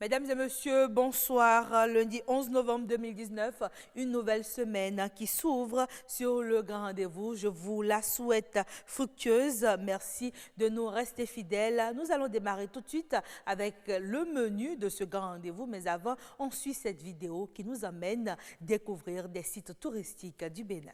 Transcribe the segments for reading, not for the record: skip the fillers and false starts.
Mesdames et messieurs, bonsoir. Lundi 11 novembre 2019, une nouvelle semaine qui s'ouvre sur le grand rendez-vous. Je vous la souhaite fructueuse. Merci de nous rester fidèles. Nous allons démarrer tout de suite avec le menu de ce grand rendez-vous. Mais avant, on suit cette vidéo qui nous amène à découvrir des sites touristiques du Bénin.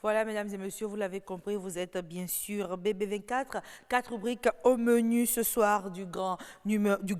Voilà, mesdames et messieurs, vous l'avez compris, vous êtes bien sûr BB24. 4 rubriques au menu ce soir du grand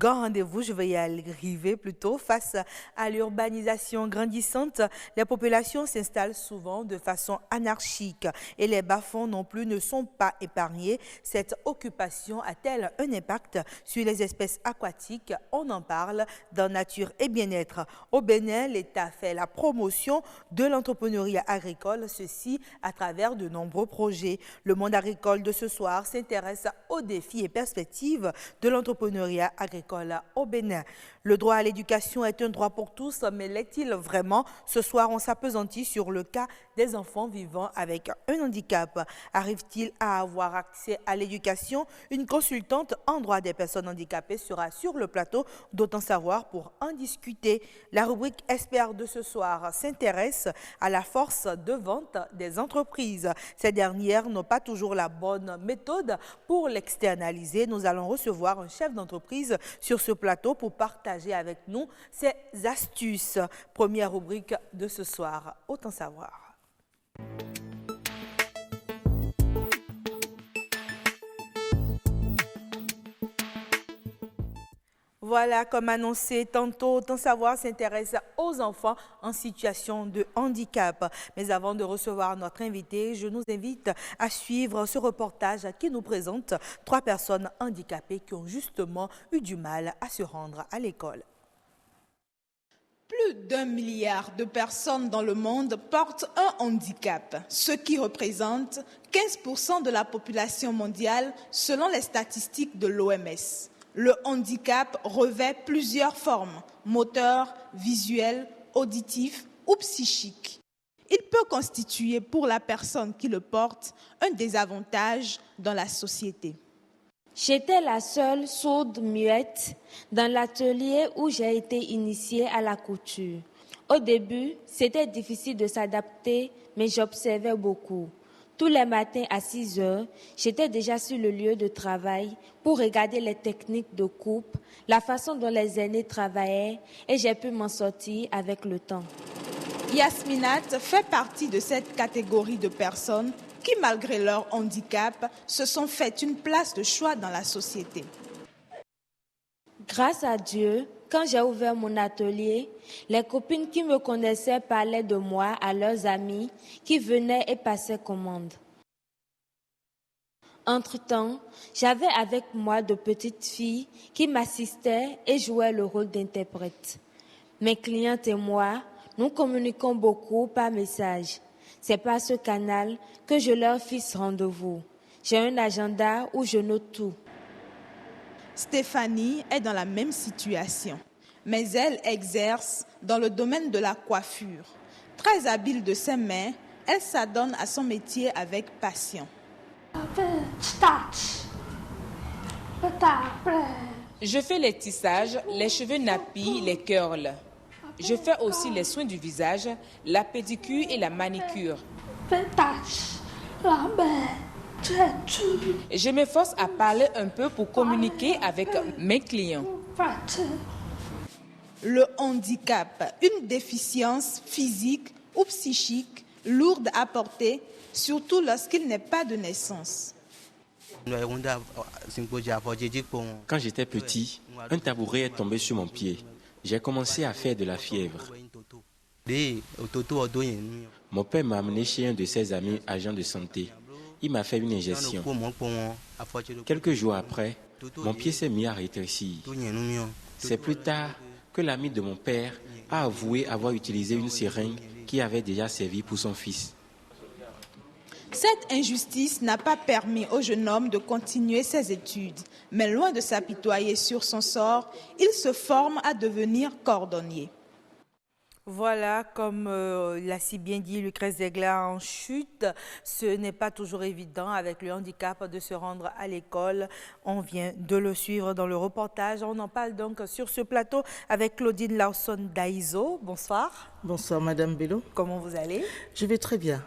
rendez-vous. Je vais y arriver plutôt. Face à l'urbanisation grandissante, les populations s'installent souvent de façon anarchique et les bas-fonds non plus ne sont pas épargnés. Cette occupation a-t-elle un impact sur les espèces aquatiques? On en parle dans Nature et Bien-être. Au Bénin, l'État fait la promotion de l'entrepreneuriat agricole, ceci à travers de nombreux projets. Le monde agricole de ce soir s'intéresse aux défis et perspectives de l'entrepreneuriat agricole au Bénin. Le droit à l'éducation est un droit pour tous, mais l'est-il vraiment? Ce soir, on s'appesantit sur le cas des enfants vivant avec un handicap. Arrive-t-il à avoir accès à l'éducation? Une consultante en droit des personnes handicapées sera sur le plateau d'Autant Savoir pour en discuter. La rubrique Expert de ce soir s'intéresse à la force de vente des entreprises. Ces dernières n'ont pas toujours la bonne méthode pour l'externaliser. Nous allons recevoir un chef d'entreprise sur ce plateau pour partager avec nous ses astuces. Première rubrique de ce soir, Autant Savoir. Voilà, comme annoncé tantôt, Autant Savoir s'intéresse aux enfants en situation de handicap. Mais avant de recevoir notre invité, je nous invite à suivre ce reportage qui nous présente 3 personnes handicapées qui ont justement eu du mal à se rendre à l'école. Plus d'1 milliard de personnes dans le monde portent un handicap, ce qui représente 15% de la population mondiale selon les statistiques de l'OMS. Le handicap revêt plusieurs formes, moteur, visuel, auditif ou psychique. Il peut constituer pour la personne qui le porte un désavantage dans la société. J'étais la seule sourde muette dans l'atelier où j'ai été initiée à la couture. Au début, c'était difficile de s'adapter, mais j'observais beaucoup. Tous les matins à 6 heures, j'étais déjà sur le lieu de travail pour regarder les techniques de coupe, la façon dont les aînés travaillaient et j'ai pu m'en sortir avec le temps. Yasminat fait partie de cette catégorie de personnes qui, malgré leur handicap, se sont fait une place de choix dans la société. Grâce à Dieu, quand j'ai ouvert mon atelier, les copines qui me connaissaient parlaient de moi à leurs amis qui venaient et passaient commande. Entre-temps, j'avais avec moi de petites filles qui m'assistaient et jouaient le rôle d'interprète. Mes clientes et moi, nous communiquons beaucoup par message. C'est par ce canal que je leur fixe rendez-vous. J'ai un agenda où je note tout. Stéphanie est dans la même situation, mais elle exerce dans le domaine de la coiffure. Très habile de ses mains, elle s'adonne à son métier avec passion. Je fais les tissages, les cheveux nappis, les curls. Je fais aussi les soins du visage, la pédicure et la manicure. Je m'efforce à parler un peu pour communiquer avec mes clients. Le handicap, une déficience physique ou psychique lourde à porter, surtout lorsqu'il n'est pas de naissance. Quand j'étais petit, un tabouret est tombé sur mon pied. J'ai commencé à faire de la fièvre. Mon père m'a amené chez un de ses amis agents de santé. Il m'a fait une injection. Quelques jours après, mon pied s'est mis à rétrécir. C'est plus tard que l'ami de mon père a avoué avoir utilisé une seringue qui avait déjà servi pour son fils. Cette injustice n'a pas permis au jeune homme de continuer ses études, mais loin de s'apitoyer sur son sort, il se forme à devenir cordonnier. Voilà, comme l'a si bien dit Lucrèce Degla en chute, ce n'est pas toujours évident avec le handicap de se rendre à l'école. On vient de le suivre dans le reportage. On en parle donc sur ce plateau avec Claudine Lawson-Daiso. Bonsoir. Bonsoir Madame Bello. Comment vous allez? Je vais très bien.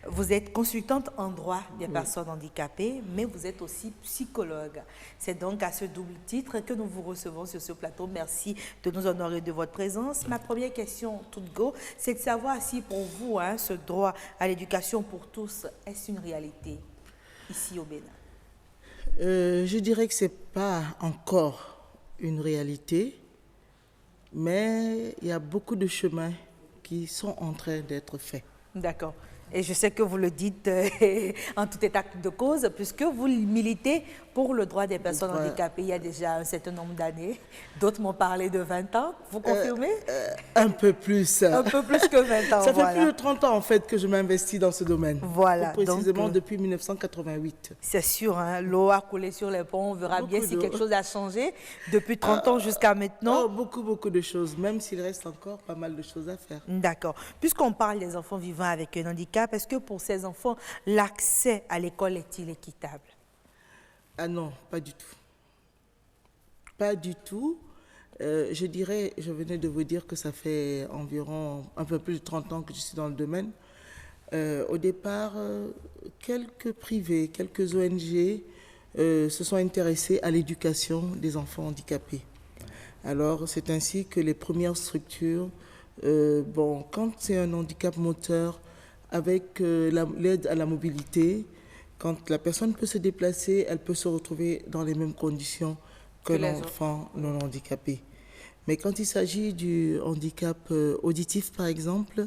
Vous êtes consultante en droit des personnes handicapées, mais vous êtes aussi psychologue. C'est donc à ce double titre que nous vous recevons sur ce plateau. Merci de nous honorer de votre présence. Ma première question, toute go, c'est de savoir si pour vous, ce droit à l'éducation pour tous, est-ce une réalité ici au Bénin? Je dirais que ce n'est pas encore une réalité, mais il y a beaucoup de chemins qui sont en train d'être faits. D'accord. Et je sais que vous le dites en tout état de cause, puisque vous militez pour le droit des personnes handicapées il y a déjà un certain nombre d'années. D'autres m'ont parlé de 20 ans. Vous confirmez? Un peu plus. Un peu plus que 20 ans, Ça fait plus de 30 ans, en fait, que je m'investis dans ce domaine. Voilà. Précisément donc, depuis 1988. C'est sûr, l'eau a coulé sur les ponts. On verra bien si quelque chose a changé depuis 30 ans jusqu'à maintenant. Beaucoup de choses, même s'il reste encore pas mal de choses à faire. D'accord. Puisqu'on parle des enfants vivant avec un handicap, est-ce que pour ces enfants, l'accès à l'école est-il équitable? Ah non, pas du tout. Pas du tout. Je dirais, je venais de vous dire que ça fait environ un peu plus de 30 ans que je suis dans le domaine. Au départ, quelques privés, quelques ONG se sont intéressés à l'éducation des enfants handicapés. Alors, c'est ainsi que les premières structures, quand c'est un handicap moteur, avec l'aide à la mobilité, quand la personne peut se déplacer, elle peut se retrouver dans les mêmes conditions que l'enfant non handicapé. Mais quand il s'agit du handicap auditif, par exemple,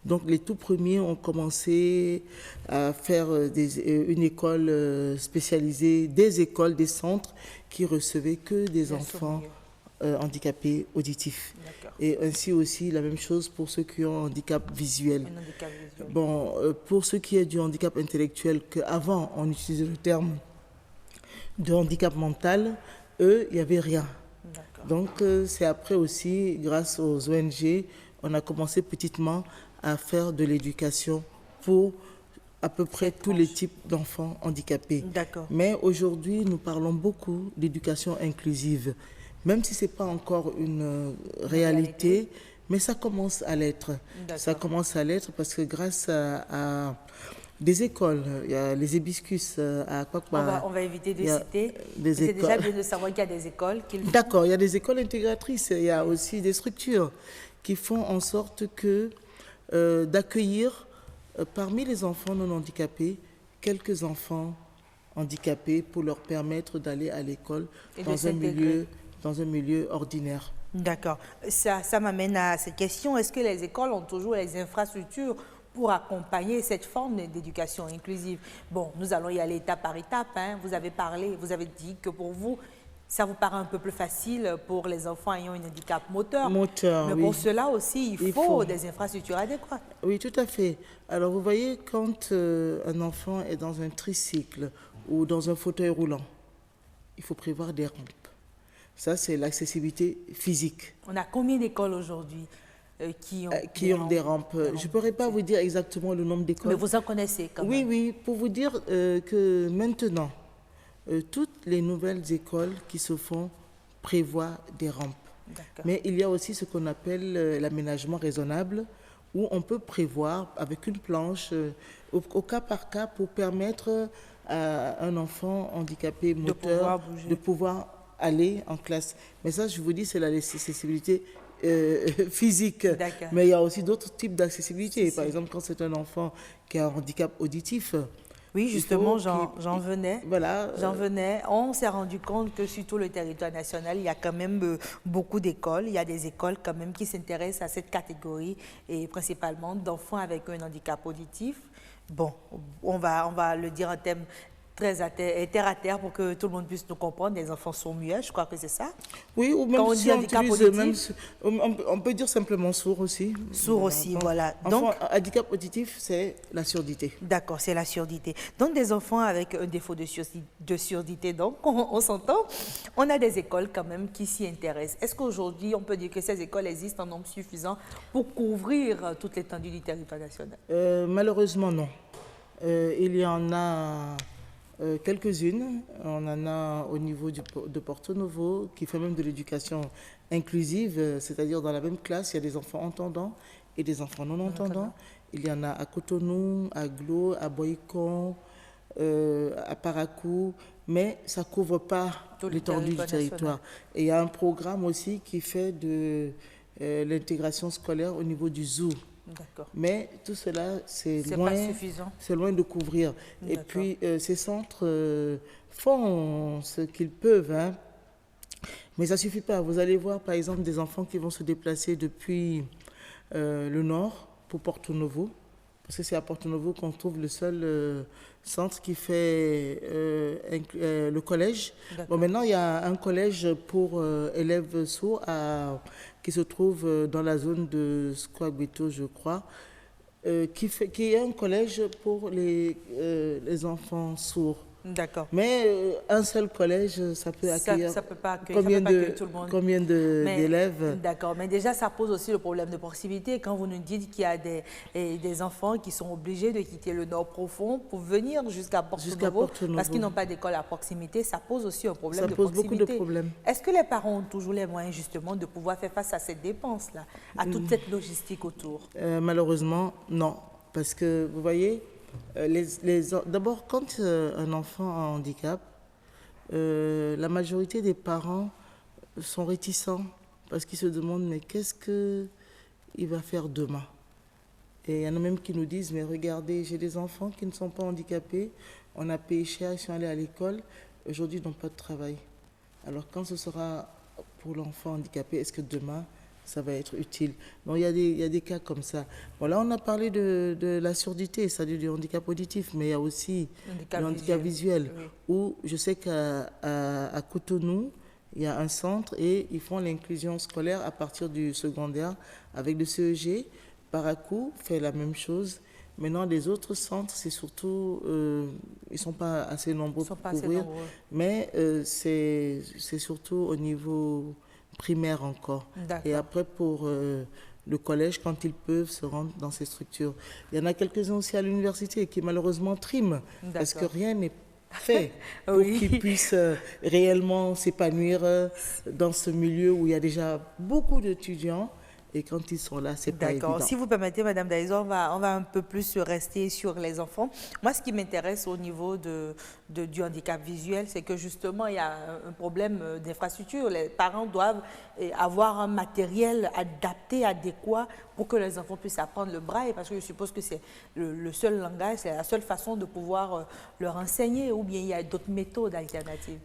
donc les tout premiers ont commencé à faire une école spécialisée, des écoles, des centres qui recevaient que des enfants handicapés auditifs. Et ainsi aussi la même chose pour ceux qui ont un handicap visuel. Pour ceux qui ont du handicap intellectuel, qu'avant on utilisait le terme de handicap mental, eux, il n'y avait rien. Donc c'est après aussi, grâce aux ONG, on a commencé petitement à faire de l'éducation pour à peu près tous les types d'enfants handicapés. Mais aujourd'hui, nous parlons beaucoup d'éducation inclusive. Même si ce n'est pas encore une réalité, mais ça commence à l'être. Ça commence à l'être parce que grâce à des écoles, il y a les hibiscus à Kwakwa. On va éviter de citer. C'est déjà bien de savoir qu'il y a des écoles. D'accord, il y a des écoles intégratrices. Il y a aussi des structures qui font en sorte d'accueillir parmi les enfants non handicapés quelques enfants handicapés pour leur permettre d'aller à l'école dans un milieu ordinaire. D'accord. Ça m'amène à cette question. Est-ce que les écoles ont toujours les infrastructures pour accompagner cette forme d'éducation inclusive? Bon, nous allons y aller étape par étape. Vous avez parlé, vous avez dit que pour vous, ça vous paraît un peu plus facile pour les enfants ayant un handicap moteur. Mais pour cela aussi, il faut des infrastructures adéquates. Oui, tout à fait. Alors, vous voyez, quand un enfant est dans un tricycle ou dans un fauteuil roulant, il faut prévoir des rampes. Ça, c'est l'accessibilité physique. On a combien d'écoles aujourd'hui qui ont des rampes? Je ne pourrais pas vous dire exactement le nombre d'écoles. Mais vous en connaissez quand même. Oui, pour vous dire que maintenant, toutes les nouvelles écoles qui se font prévoient des rampes. Mais il y a aussi ce qu'on appelle l'aménagement raisonnable, où on peut prévoir avec une planche au cas par cas pour permettre à un enfant handicapé moteur de pouvoir aller en classe. Mais ça, je vous dis, c'est l'accessibilité physique. Mais il y a aussi d'autres types d'accessibilité. Par exemple, quand c'est un enfant qui a un handicap auditif. Oui, justement, j'en venais. Voilà. J'en venais. On s'est rendu compte que sur tout le territoire national, il y a quand même beaucoup d'écoles. Il y a des écoles quand même qui s'intéressent à cette catégorie et principalement d'enfants avec un handicap auditif. Bon, on va le dire en termes très terre à terre pour que tout le monde puisse nous comprendre. Les enfants sont muets, je crois que c'est ça. Oui, ou même quand on si dit on handicap utilise auditif, on peut dire simplement sourd aussi. Sourd aussi, voilà. Donc, handicap auditif, c'est la surdité. D'accord, c'est la surdité. Donc, des enfants avec un défaut de surdité, donc, on s'entend. On a des écoles quand même qui s'y intéressent. Est-ce qu'aujourd'hui, on peut dire que ces écoles existent en nombre suffisant pour couvrir toute l'étendue du territoire national? Malheureusement, non. Il y en a quelques-unes. On en a au niveau de Porto Novo, qui fait même de l'éducation inclusive, c'est-à-dire dans la même classe, il y a des enfants entendants et des enfants non entendants. Il y en a à Cotonou, à Glo, à Boïcon, à Parakou, mais ça ne couvre pas l'étendue du territoire. Et il y a un programme aussi qui fait de l'intégration scolaire au niveau du zoo. Mais tout cela, c'est loin de couvrir. Et puis, ces centres font ce qu'ils peuvent, hein. Mais ça ne suffit pas. Vous allez voir, par exemple, des enfants qui vont se déplacer depuis le nord pour Porto Novo, parce que c'est à Porto Novo qu'on trouve le seul centre qui fait le collège. Bon, maintenant, il y a un collège pour élèves sourds qui se trouve dans la zone de Squagueto, je crois, qui est un collège pour les enfants sourds. D'accord. Mais un seul collège, ça peut accueillir, ça peut pas accueillir tout le monde. Combien d'élèves? D'accord, mais déjà ça pose aussi le problème de proximité. Quand vous nous dites qu'il y a des enfants qui sont obligés de quitter le nord profond pour venir jusqu'à Porto Novo parce qu'ils n'ont pas d'école à proximité, ça pose aussi un problème de proximité. Ça pose beaucoup de problèmes. Est-ce que les parents ont toujours les moyens justement de pouvoir faire face à cette dépense-là, à toute cette logistique autour? Malheureusement, non. Parce que vous voyez, d'abord, quand un enfant a un handicap, la majorité des parents sont réticents parce qu'ils se demandent mais qu'est-ce qu'il va faire demain? Et il y en a même qui nous disent mais regardez, j'ai des enfants qui ne sont pas handicapés, on a payé cher, ils sont allés à l'école, aujourd'hui ils n'ont pas de travail. Alors quand ce sera pour l'enfant handicapé, est-ce que demain ça va être utile? Donc il y a des cas comme ça. Bon, là, on a parlé de la surdité, c'est-à-dire du handicap auditif, mais il y a aussi le handicap visuel, oui. Où je sais qu'à Cotonou, il y a un centre et ils font l'inclusion scolaire à partir du secondaire avec le CEG. Parakou fait la même chose. Maintenant, les autres centres, c'est surtout, ils ne sont pas assez nombreux pour couvrir, mais c'est surtout au niveau primaire encore. Et après, pour le collège, quand ils peuvent se rendre dans ces structures. Il y en a quelques-uns aussi à l'université qui malheureusement triment, parce que rien n'est fait pour qu'ils puissent réellement s'épanouir dans ce milieu où il y a déjà beaucoup d'étudiants. Et quand ils sont là, c'est pas évident. D'accord. Si vous permettez, Madame Daïso, on va un peu plus rester sur les enfants. Moi, ce qui m'intéresse au niveau du handicap visuel, c'est que justement, il y a un problème d'infrastructure. Les parents doivent avoir un matériel adapté, adéquat, pour que les enfants puissent apprendre le braille, parce que je suppose que c'est le seul langage, c'est la seule façon de pouvoir leur enseigner, ou bien il y a d'autres méthodes alternatives?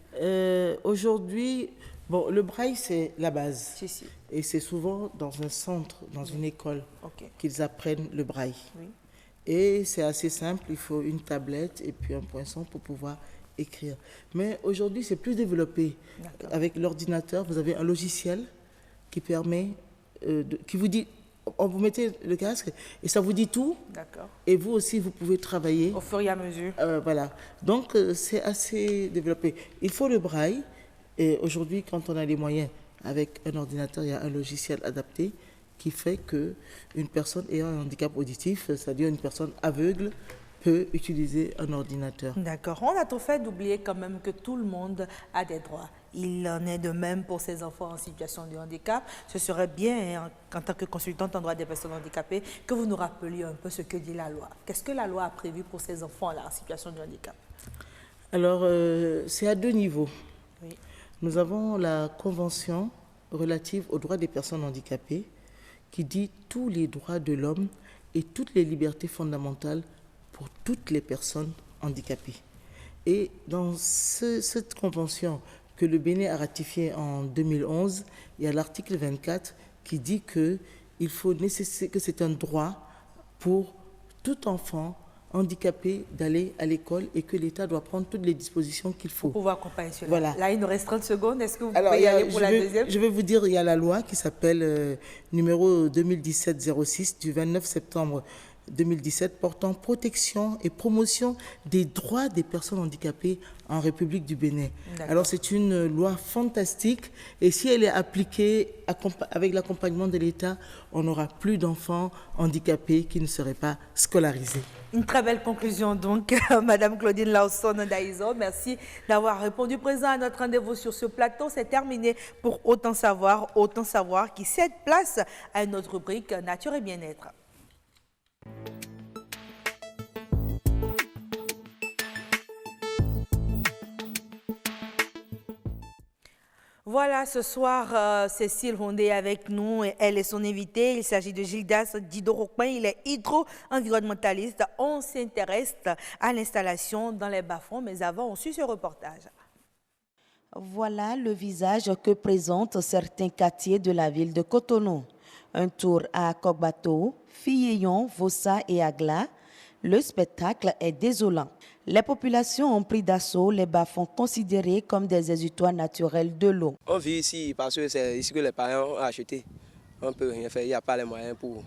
Aujourd'hui, bon, le braille, c'est la base. Si. Et c'est souvent dans un centre, dans une école, qu'ils apprennent le braille. Oui. Et c'est assez simple, il faut une tablette et puis un poinçon pour pouvoir écrire. Mais aujourd'hui, c'est plus développé. Avec l'ordinateur, vous avez un logiciel qui permet, qui vous dit, vous mettez le casque et ça vous dit tout. D'accord. Et vous aussi, vous pouvez travailler. Au fur et à mesure. Voilà. Donc, c'est assez développé. Il faut le braille. Et aujourd'hui, quand on a les moyens, avec un ordinateur, il y a un logiciel adapté qui fait qu'une personne ayant un handicap auditif, c'est-à-dire une personne aveugle, peut utiliser un ordinateur. D'accord. On a trop fait d'oublier quand même que tout le monde a des droits. Il en est de même pour ces enfants en situation de handicap. Ce serait bien, en tant que consultante en droit des personnes handicapées, que vous nous rappeliez un peu ce que dit la loi. Qu'est-ce que la loi a prévu pour ces enfants-là en situation de handicap? Alors, c'est à deux niveaux. Oui. Nous avons la Convention relative aux droits des personnes handicapées qui dit tous les droits de l'homme et toutes les libertés fondamentales pour toutes les personnes handicapées. Et dans cette convention que le Bénin a ratifiée en 2011, il y a l'article 24 qui dit que c'est un droit pour tout enfant handicapé d'aller à l'école et que l'État doit prendre toutes les dispositions qu'il faut. Pour pouvoir accompagner cela. Voilà. Là, il nous reste 30 secondes. Est-ce que vous pouvez y aller pour la deuxième? Je vais vous dire, il y a la loi qui s'appelle numéro 2017-06 du 29 septembre 2017 portant protection et promotion des droits des personnes handicapées en République du Bénin. Alors c'est une loi fantastique et si elle est appliquée avec l'accompagnement de l'État, on n'aura plus d'enfants handicapés qui ne seraient pas scolarisés. Une très belle conclusion donc, Madame Claudine Lawson Daïzo. Merci d'avoir répondu présent à notre rendez-vous sur ce plateau. C'est terminé pour Autant savoir qui cède place à une autre rubrique Nature et bien-être. Voilà, ce soir, Cécile Rondé est avec nous. Elle est son invitée. Il s'agit de Gildas Didorokman. Il est hydro-environnementaliste. On s'intéresse à l'installation dans les bas-fonds, mais avant, on suit ce reportage. Voilà le visage que présentent certains quartiers de la ville de Cotonou. Un tour à Kokbato, Filleyon, Vossa et Agla. Le spectacle est désolant. Les populations ont pris d'assaut les bas-fonds considérés comme des exutoires naturels de l'eau. On vit ici parce que c'est ici que les parents ont acheté. On ne peut rien faire, il n'y a pas les moyens pour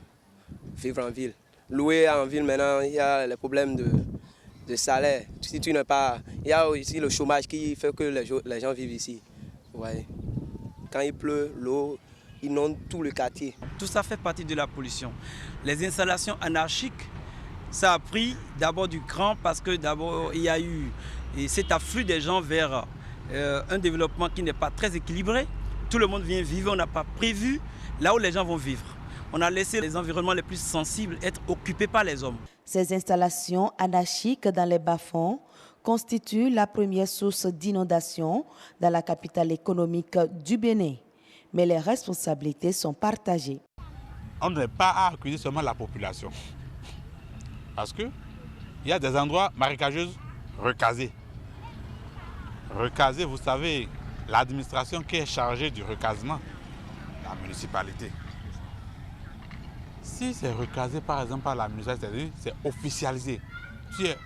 vivre en ville. Louer en ville maintenant, il y a les problèmes de salaire. Si tu n'as pas, il y a aussi le chômage qui fait que les gens vivent ici. Ouais. Quand il pleut, l'eau inonde tout le quartier. Tout ça fait partie de la pollution. Les installations anarchiques, ça a pris d'abord du cran parce que d'abord il y a eu cet afflux des gens vers un développement qui n'est pas très équilibré. Tout le monde vient vivre, on n'a pas prévu là où les gens vont vivre. On a laissé les environnements les plus sensibles être occupés par les hommes. Ces installations anarchiques dans les bas-fonds constituent la première source d'inondation dans la capitale économique du Bénin. Mais les responsabilités sont partagées. On n'est pas à accuser seulement la population. Parce qu'il y a des endroits marécageux recasés. Recasés, vous savez, l'administration qui est chargée du recasement, la municipalité. Si c'est recasé par exemple par la municipalité, c'est officialisé. Tu es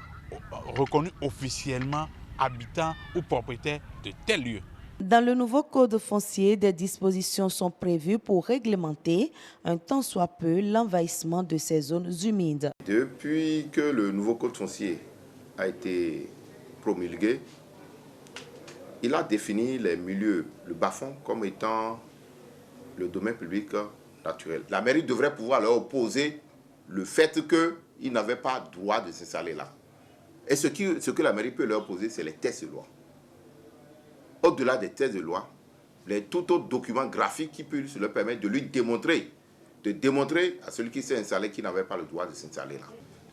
reconnu officiellement habitant ou propriétaire de tel lieu. Dans le nouveau code foncier, des dispositions sont prévues pour réglementer un tant soit peu l'envahissement de ces zones humides. Depuis que le nouveau code foncier a été promulgué, il a défini les milieux, le bas-fond, comme étant le domaine public naturel. La mairie devrait pouvoir leur opposer le fait qu'ils n'avaient pas droit de s'installer là. Et ce que la mairie peut leur opposer, c'est les textes de loi. Au-delà des textes de loi, tout autre document graphique qui peut leur permettre de lui démontrer à celui qui s'est installé qu'il n'avait pas le droit de s'installer là.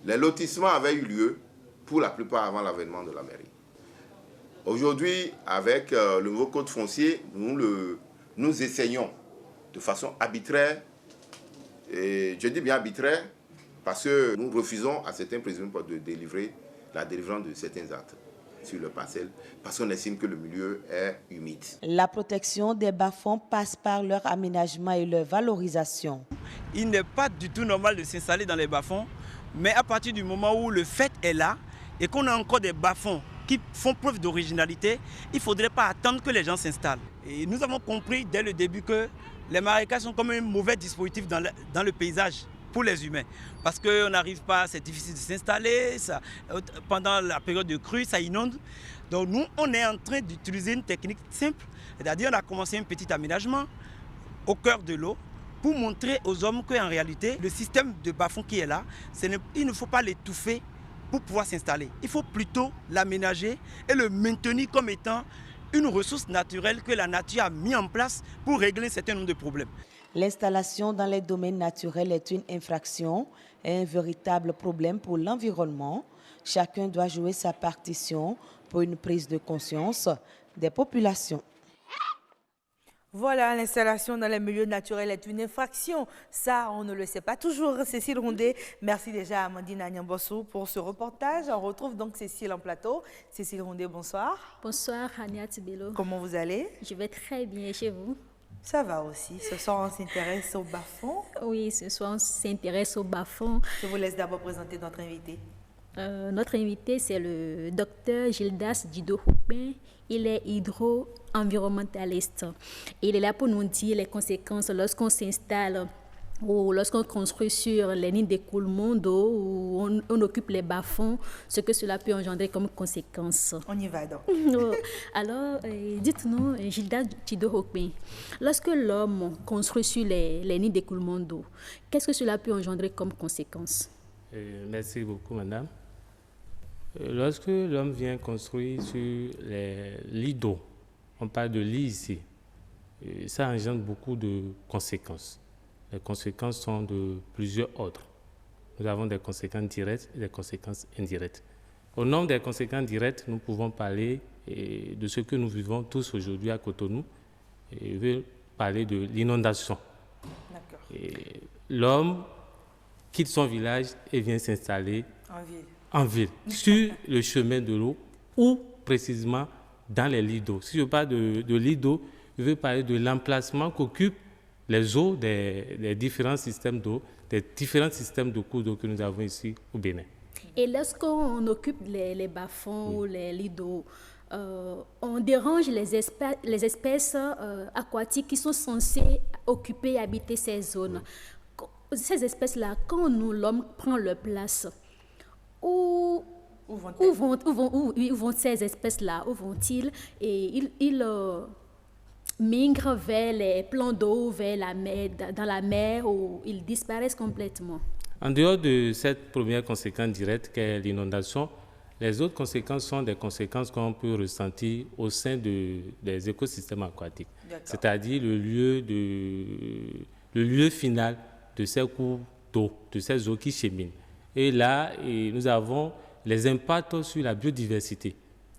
Les lotissements avaient eu lieu pour la plupart avant l'avènement de la mairie. Aujourd'hui, avec le nouveau code foncier, nous essayons de façon arbitraire, et je dis bien arbitraire, parce que nous refusons à certains présumés de délivrer la délivrance de certains actes sur le parcelle, parce qu'on estime que le milieu est humide. La protection des bas-fonds passe par leur aménagement et leur valorisation. Il n'est pas du tout normal de s'installer dans les bas-fonds, mais à partir du moment où le fait est là et qu'on a encore des bas-fonds qui font preuve d'originalité, il ne faudrait pas attendre que les gens s'installent. Et nous avons compris dès le début que les marécages sont comme un mauvais dispositif dans le paysage pour les humains. Parce qu'on n'arrive pas, c'est difficile de s'installer, pendant la période de crue, ça inonde. Donc nous, on est en train d'utiliser une technique simple, c'est-à-dire on a commencé un petit aménagement au cœur de l'eau pour montrer aux hommes qu'en réalité, le système de bas-fond qui est là, il ne faut pas l'étouffer pour pouvoir s'installer. Il faut plutôt l'aménager et le maintenir comme étant une ressource naturelle que la nature a mis en place pour régler un certain nombre de problèmes. L'installation dans les domaines naturels est une infraction et un véritable problème pour l'environnement. Chacun doit jouer sa partition pour une prise de conscience des populations. Voilà, l'installation dans les milieux naturels est une infraction. Ça, on ne le sait pas toujours. Cécile Rondet, merci déjà à Amandine Agnambossou pour ce reportage. On retrouve donc Cécile en plateau. Cécile Rondet, bonsoir. Bonsoir, Ania Tibelo. Comment vous allez? Je vais très bien, chez vous? Ça va aussi. Ce soir, on s'intéresse au bas-fond. Oui, ce soir, on s'intéresse au bas-fond. Je vous laisse d'abord présenter notre invité. Notre invité, c'est le docteur Gildas Dido-Houpin. Il est hydro-environnementaliste. Il est là pour nous dire les conséquences lorsqu'on s'installe ou lorsqu'on construit sur les lignes d'écoulement d'eau ou on occupe les bas-fonds, ce que cela peut engendrer comme conséquence. On y va donc. Alors, dites-nous, Gildas Dido-Houpin, lorsque l'homme construit sur les lignes d'écoulement d'eau, qu'est-ce que cela peut engendrer comme conséquence? Merci beaucoup, madame. Lorsque l'homme vient construire sur les lits d'eau, on parle de lits ici, ça engendre beaucoup de conséquences. Les conséquences sont de plusieurs ordres. Nous avons des conséquences directes et des conséquences indirectes. Au nom des conséquences directes, nous pouvons parler de ce que nous vivons tous aujourd'hui à Cotonou. Je veux parler de l'inondation. L'homme quitte son village et vient s'installer en ville, sur le chemin de l'eau ou précisément dans les lits d'eau. Si je parle de lits d'eau, je veux parler de l'emplacement qu'occupent les eaux des différents systèmes d'eau, des différents systèmes de cours d'eau que nous avons ici au Bénin. Et lorsqu'on occupe les bas-fonds ou les lits d'eau, on dérange les espèces aquatiques qui sont censées occuper et habiter ces zones. Ces espèces-là, quand l'homme prend leur place, où vont ces espèces-là? Où vont-ils? Et ils migrent vers les plans d'eau, vers la mer, dans la mer, où ils disparaissent complètement. En dehors de cette première conséquence directe qu'est l'inondation, les autres conséquences sont des conséquences qu'on peut ressentir au sein des écosystèmes aquatiques, c'est-à-dire le lieu final de ces cours d'eau, de ces eaux qui cheminent. Et là, nous avons les impacts sur la biodiversité.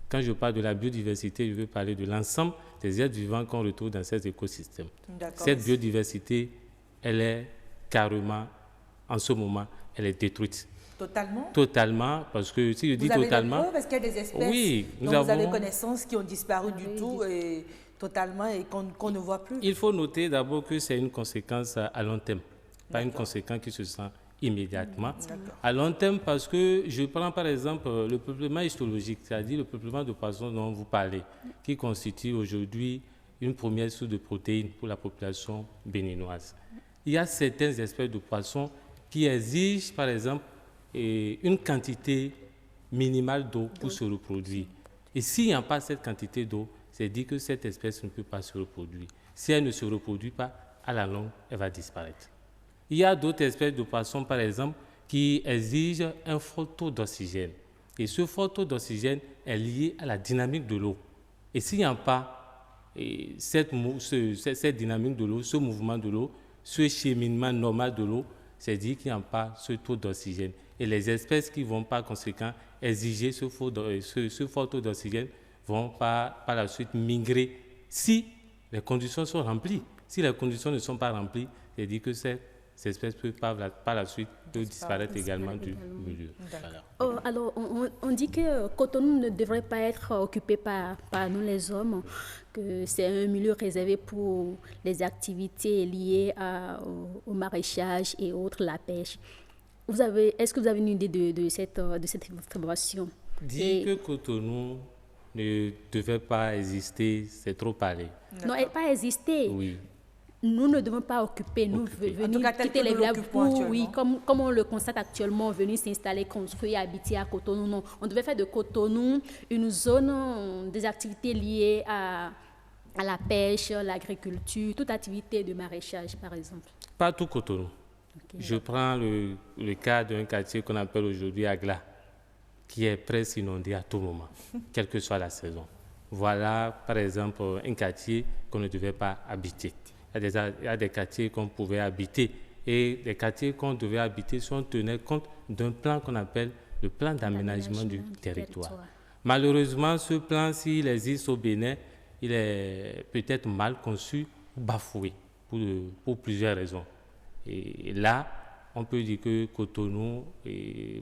Quand je parle de la biodiversité, je veux parler de l'ensemble des êtres vivants qu'on retrouve dans ces écosystèmes. Cette biodiversité, elle est carrément, en ce moment, elle est détruite. Totalement? Totalement, parce que si je dis totalement... Vous avez des preuves, parce qu'il y a des espèces dont vous avez connaissance qui ont disparu du tout et totalement et qu'on ne voit plus. Il faut noter d'abord que c'est une conséquence à long terme, pas une conséquence qui se sent immédiatement. À long terme, parce que je prends par exemple le peuplement histologique, c'est-à-dire le peuplement de poissons dont vous parlez, qui constitue aujourd'hui une première source de protéines pour la population béninoise. Il y a certaines espèces de poissons qui exigent par exemple une quantité minimale d'eau pour se reproduire. Et s'il n'y a pas cette quantité d'eau, c'est dit que cette espèce ne peut pas se reproduire. Si elle ne se reproduit pas, à la longue, elle va disparaître. Il y a d'autres espèces de poissons, par exemple, qui exigent un fort taux d'oxygène. Et ce fort taux d'oxygène est lié à la dynamique de l'eau. Et s'il n'y a pas cette dynamique de l'eau, ce mouvement de l'eau, ce cheminement normal de l'eau, c'est dit qu'il n'y a pas ce taux d'oxygène. Et les espèces qui vont par conséquent exiger ce fort taux d'oxygène vont par la suite migrer si les conditions sont remplies. Si les conditions ne sont pas remplies, c'est dit que ces espèces peuvent par la suite disparaître également du milieu. Voilà. Alors, on dit que Cotonou ne devrait pas être occupé par nous les hommes, que c'est un milieu réservé pour les activités liées au maraîchage et autres, la pêche. Est-ce que vous avez une idée de cette information? Dire que Cotonou ne devait pas exister, c'est trop parler. Non, pas exister. Oui. Nous ne devons pas occuper, nous venir quitter les villages pour, oui, comme on le constate actuellement, venir s'installer, construire, habiter à Cotonou. Non, on devait faire de Cotonou une zone des activités liées à la pêche, l'agriculture, toute activité de maraîchage, par exemple. Pas tout Cotonou. Je prends le cas d'un quartier qu'on appelle aujourd'hui Agla, qui est presque inondé à tout moment, quelle que soit la saison. voilà, par exemple, un quartier qu'on ne devait pas habiter. Il y a des quartiers qu'on pouvait habiter et des quartiers qu'on devait habiter si on tenait compte d'un plan qu'on appelle le plan d'aménagement du territoire. Malheureusement, ce plan, s'il existe au Bénin, il est peut-être mal conçu ou bafoué pour plusieurs raisons. Et là, on peut dire que Cotonou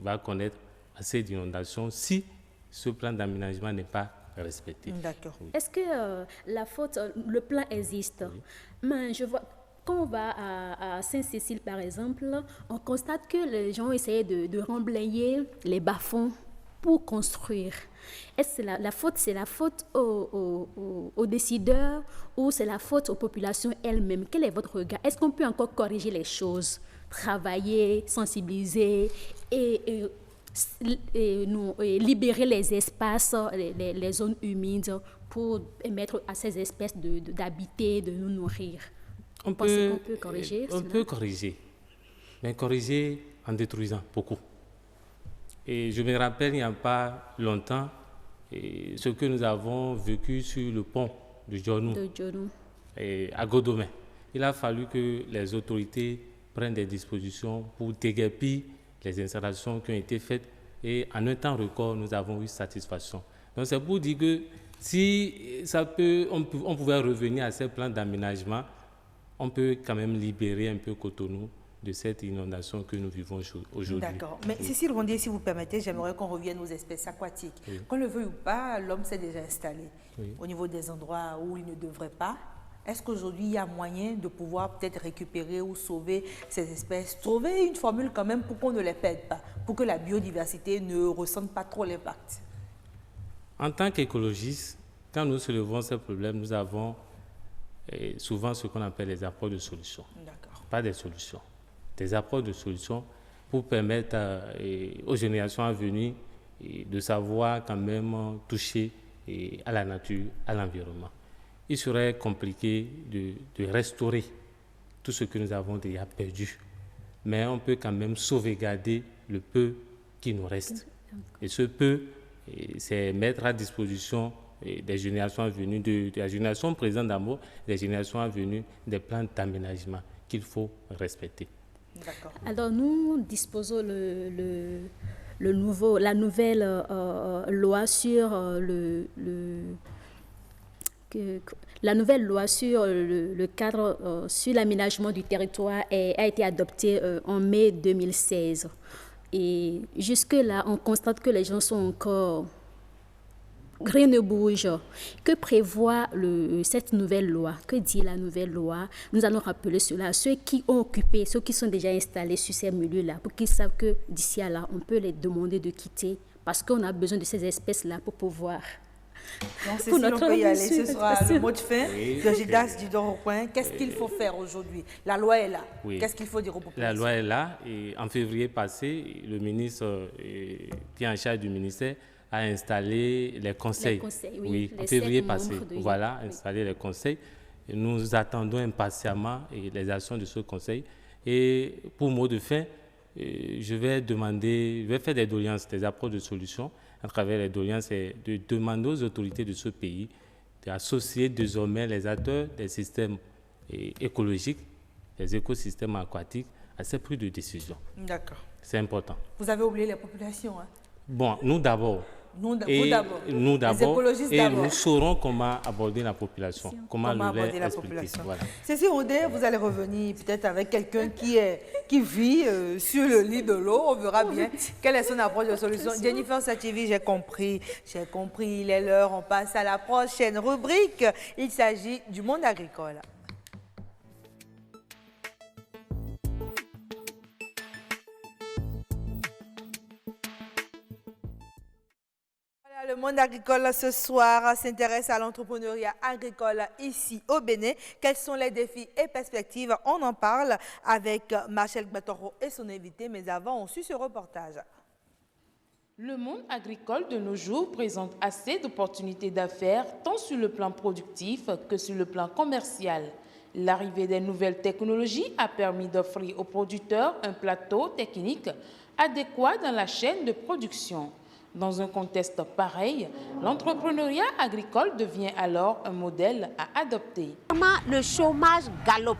va connaître assez d'inondations si ce plan d'aménagement n'est pas respecté. D'accord. Oui. Est-ce que la faute, le plan existe? Oui. Mais je vois, quand on va à Saint-Cécile, par exemple, on constate que les gens essayaient de remblayer les bas-fonds pour construire. Est-ce que la faute, c'est la faute aux décideurs ou c'est la faute aux populations elles-mêmes? Quel est votre regard? Est-ce qu'on peut encore corriger les choses, travailler, sensibiliser et libérer les espaces, les zones humides pour permettre à ces espèces d'habiter, de nous nourrir? On peut corriger. On peut corriger, mais corriger en détruisant beaucoup. Et je me rappelle, il n'y a pas longtemps, ce que nous avons vécu sur le pont de Djonou, à Godomé. Il a fallu que les autorités prennent des dispositions pour déguerpir les installations qui ont été faites et en un temps record, nous avons eu satisfaction. Donc c'est pour dire que si on pouvait revenir à ces plans d'aménagement, on peut quand même libérer un peu Cotonou de cette inondation que nous vivons aujourd'hui. D'accord. Mais Cécile Rondier, si vous permettez, j'aimerais qu'on revienne aux espèces aquatiques. Oui. Qu'on le veuille ou pas, l'homme s'est déjà installé au niveau des endroits où il ne devrait pas. Est-ce qu'aujourd'hui, il y a moyen de pouvoir peut-être récupérer ou sauver ces espèces, trouver une formule quand même pour qu'on ne les perde pas, pour que la biodiversité ne ressente pas trop l'impact? En tant qu'écologiste, quand nous soulevons ces problèmes, nous avons souvent ce qu'on appelle les apports de solutions. D'accord. Pas des solutions. Des apports de solutions pour permettre aux générations à venir de savoir quand même toucher à la nature, à l'environnement. Il serait compliqué de restaurer tout ce que nous avons déjà perdu, mais on peut quand même sauvegarder le peu qui nous reste. Et ce peu, c'est mettre à disposition des générations à venir, de la génération présente d'abord, des générations à venir, des plans d'aménagement qu'il faut respecter. D'accord. Alors nous disposons la nouvelle loi sur la nouvelle loi sur le cadre sur l'aménagement du territoire a été adoptée en mai 2016. Et jusque-là, on constate que les gens sont encore... Rien ne bouge. Que prévoit cette nouvelle loi? Que dit la nouvelle loi? Nous allons rappeler cela. Ceux qui ont occupé, ceux qui sont déjà installés sur ces milieux-là, pour qu'ils savent que d'ici à là, on peut les demander de quitter parce qu'on a besoin de ces espèces-là pour pouvoir... Donc, Cécile, on peut y aller. Ce sera le mot de fin. Gildas Djido Houpin, qu'est-ce qu'il faut faire aujourd'hui? La loi est là. Oui. Qu'est-ce qu'il faut dire aux populations? La loi est là. Et en février passé, le ministre qui est en charge du ministère a installé les conseils. Oui, en février passé. Voilà, installé les conseils. Et nous attendons impatiemment les actions de ce conseil. Et pour mot de fin, je vais faire des doléances, des approches de solutions. À travers les doléances, c'est de demander aux autorités de ce pays d'associer désormais les acteurs des systèmes écologiques, des écosystèmes aquatiques à ces prises de décision. D'accord. C'est important. Vous avez oublié les populations, hein? Bon, nous d'abord. Nous d'abord. Et nous saurons comment aborder la population. Comment leur expliquer. Voilà. Cécile Rondier, vous allez revenir peut-être avec quelqu'un qui vit sur le lit de l'eau. On verra bien quelle est son approche de solution. Jennifer Sativi, j'ai compris. Il est l'heure. On passe à la prochaine rubrique. Il s'agit du monde agricole. Le monde agricole ce soir s'intéresse à l'entrepreneuriat agricole ici au Bénin. Quels sont les défis et perspectives? On en parle avec Marcel Gbatoro et son invité, mais avant on suit ce reportage. Le monde agricole de nos jours présente assez d'opportunités d'affaires tant sur le plan productif que sur le plan commercial. L'arrivée des nouvelles technologies a permis d'offrir aux producteurs un plateau technique adéquat dans la chaîne de production. Dans un contexte pareil, l'entrepreneuriat agricole devient alors un modèle à adopter. Le chômage galope.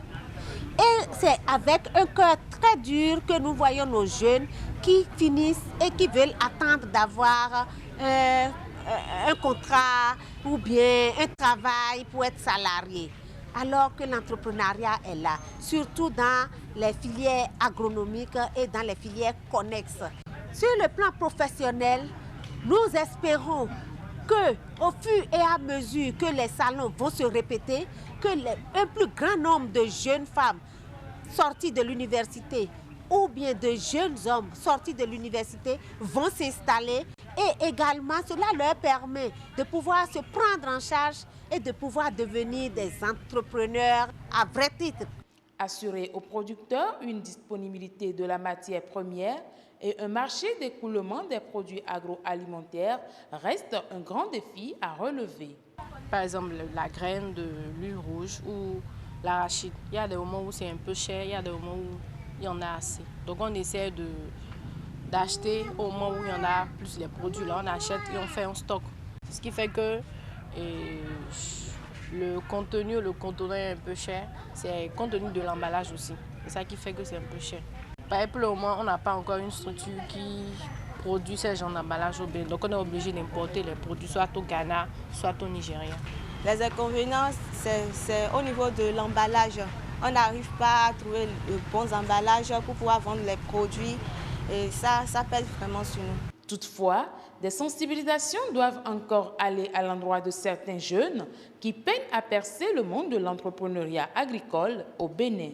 Et c'est avec un cœur très dur que nous voyons nos jeunes qui finissent et qui veulent attendre d'avoir un contrat ou bien un travail pour être salarié. Alors que l'entrepreneuriat est là, surtout dans les filières agronomiques et dans les filières connexes. Sur le plan professionnel, nous espérons que, au fur et à mesure que les salons vont se répéter, que un plus grand nombre de jeunes femmes sorties de l'université ou bien de jeunes hommes sortis de l'université vont s'installer et également cela leur permet de pouvoir se prendre en charge et de pouvoir devenir des entrepreneurs à vrai titre. Assurer aux producteurs une disponibilité de la matière première et un marché d'écoulement des produits agroalimentaires reste un grand défi à relever. Par exemple, la graine de l'huile rouge ou l'arachide. Il y a des moments où c'est un peu cher, il y a des moments où il y en a assez. Donc on essaie d'acheter au moment où il y en a plus les produits. Là, on achète et on fait un stock. Ce qui fait que le contenant est un peu cher. C'est le contenu de l'emballage aussi. C'est ça qui fait que c'est un peu cher. Par exemple, au moment, on n'a pas encore une structure qui produit ces genres d'emballage au Bénin. Donc on est obligé d'importer les produits soit au Ghana, soit au Nigeria. Les inconvénients, c'est au niveau de l'emballage. On n'arrive pas à trouver de bons emballages pour pouvoir vendre les produits. Et ça pèse vraiment sur nous. Toutefois, des sensibilisations doivent encore aller à l'endroit de certains jeunes qui peinent à percer le monde de l'entrepreneuriat agricole au Bénin.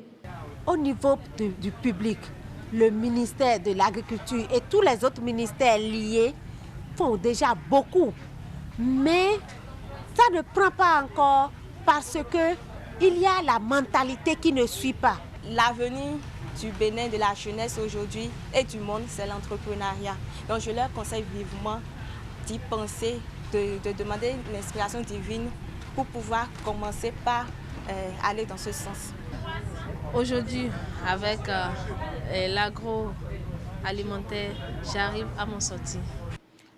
Au niveau du public, le ministère de l'Agriculture et tous les autres ministères liés font déjà beaucoup. Mais ça ne prend pas encore parce qu'il y a la mentalité qui ne suit pas. L'avenir du Bénin, de la jeunesse aujourd'hui et du monde, c'est l'entrepreneuriat. Donc je leur conseille vivement d'y penser, de demander l'inspiration divine pour pouvoir commencer par aller dans ce sens. Aujourd'hui, avec l'agroalimentaire, j'arrive à m'en sortir.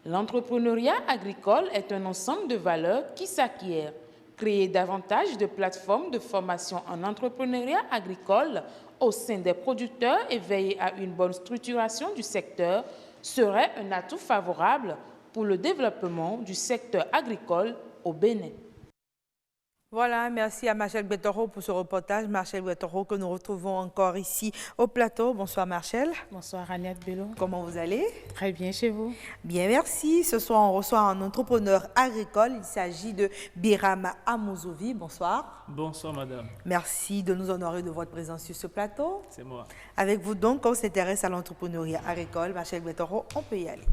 L'entrepreneuriat agricole est un ensemble de valeurs qui s'acquièrent. Créer davantage de plateformes de formation en entrepreneuriat agricole au sein des producteurs et veiller à une bonne structuration du secteur serait un atout favorable pour le développement du secteur agricole au Bénin. Voilà, merci à Marcel Betoro pour ce reportage. Marcel Betoro que nous retrouvons encore ici au plateau. Bonsoir Marcel. Bonsoir Agnès Bello. Comment vous allez? Très bien chez vous. Bien, merci. Ce soir, on reçoit un entrepreneur agricole. Il s'agit de Biram Amouzovi. Bonsoir. Bonsoir madame. Merci de nous honorer de votre présence sur ce plateau. C'est moi. Avec vous donc, on s'intéresse à l'entrepreneuriat agricole. Marcel Betoro, on peut y aller.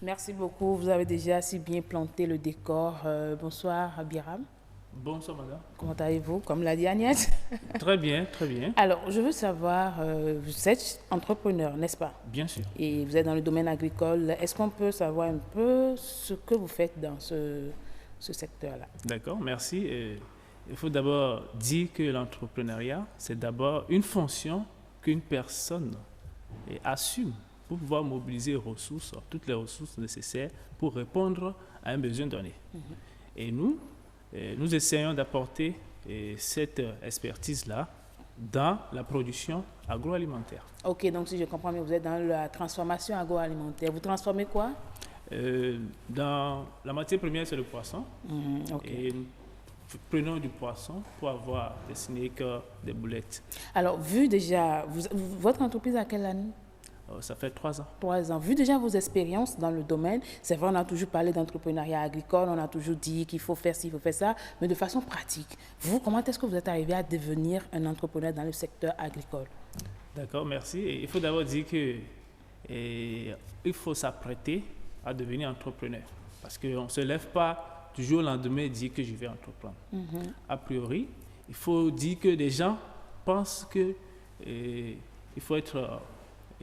Merci beaucoup. Vous avez déjà si bien planté le décor. Bonsoir Biram. Bonsoir madame. Comment allez-vous, comme l'a dit Agnès? Très bien, très bien. Alors, je veux savoir, vous êtes entrepreneur, n'est-ce pas? Bien sûr. Et vous êtes dans le domaine agricole. Est-ce qu'on peut savoir un peu ce que vous faites dans ce secteur-là? D'accord, merci. Il faut d'abord dire que l'entrepreneuriat, c'est d'abord une fonction qu'une personne assume pour pouvoir mobiliser ressources, toutes les ressources nécessaires pour répondre à un besoin donné. Et nous essayons d'apporter cette expertise-là dans la production agroalimentaire. Ok, donc si je comprends bien, vous êtes dans la transformation agroalimentaire. Vous transformez quoi? Dans la matière première, c'est le poisson. Okay. Et nous prenons du poisson pour avoir des sneakers, des boulettes. Alors, vu déjà, votre entreprise a quelle année? Ça fait 3 ans. 3 ans. Vu déjà vos expériences dans le domaine, c'est vrai, on a toujours parlé d'entrepreneuriat agricole, on a toujours dit qu'il faut faire ci, il faut faire ça, mais de façon pratique, vous, comment est-ce que vous êtes arrivé à devenir un entrepreneur dans le secteur agricole? D'accord, merci. Et il faut d'abord dire qu'il faut s'apprêter à devenir entrepreneur, parce qu'on ne se lève pas du jour au lendemain et dire que je vais entreprendre. A priori, il faut dire que les gens pensent qu'il faut être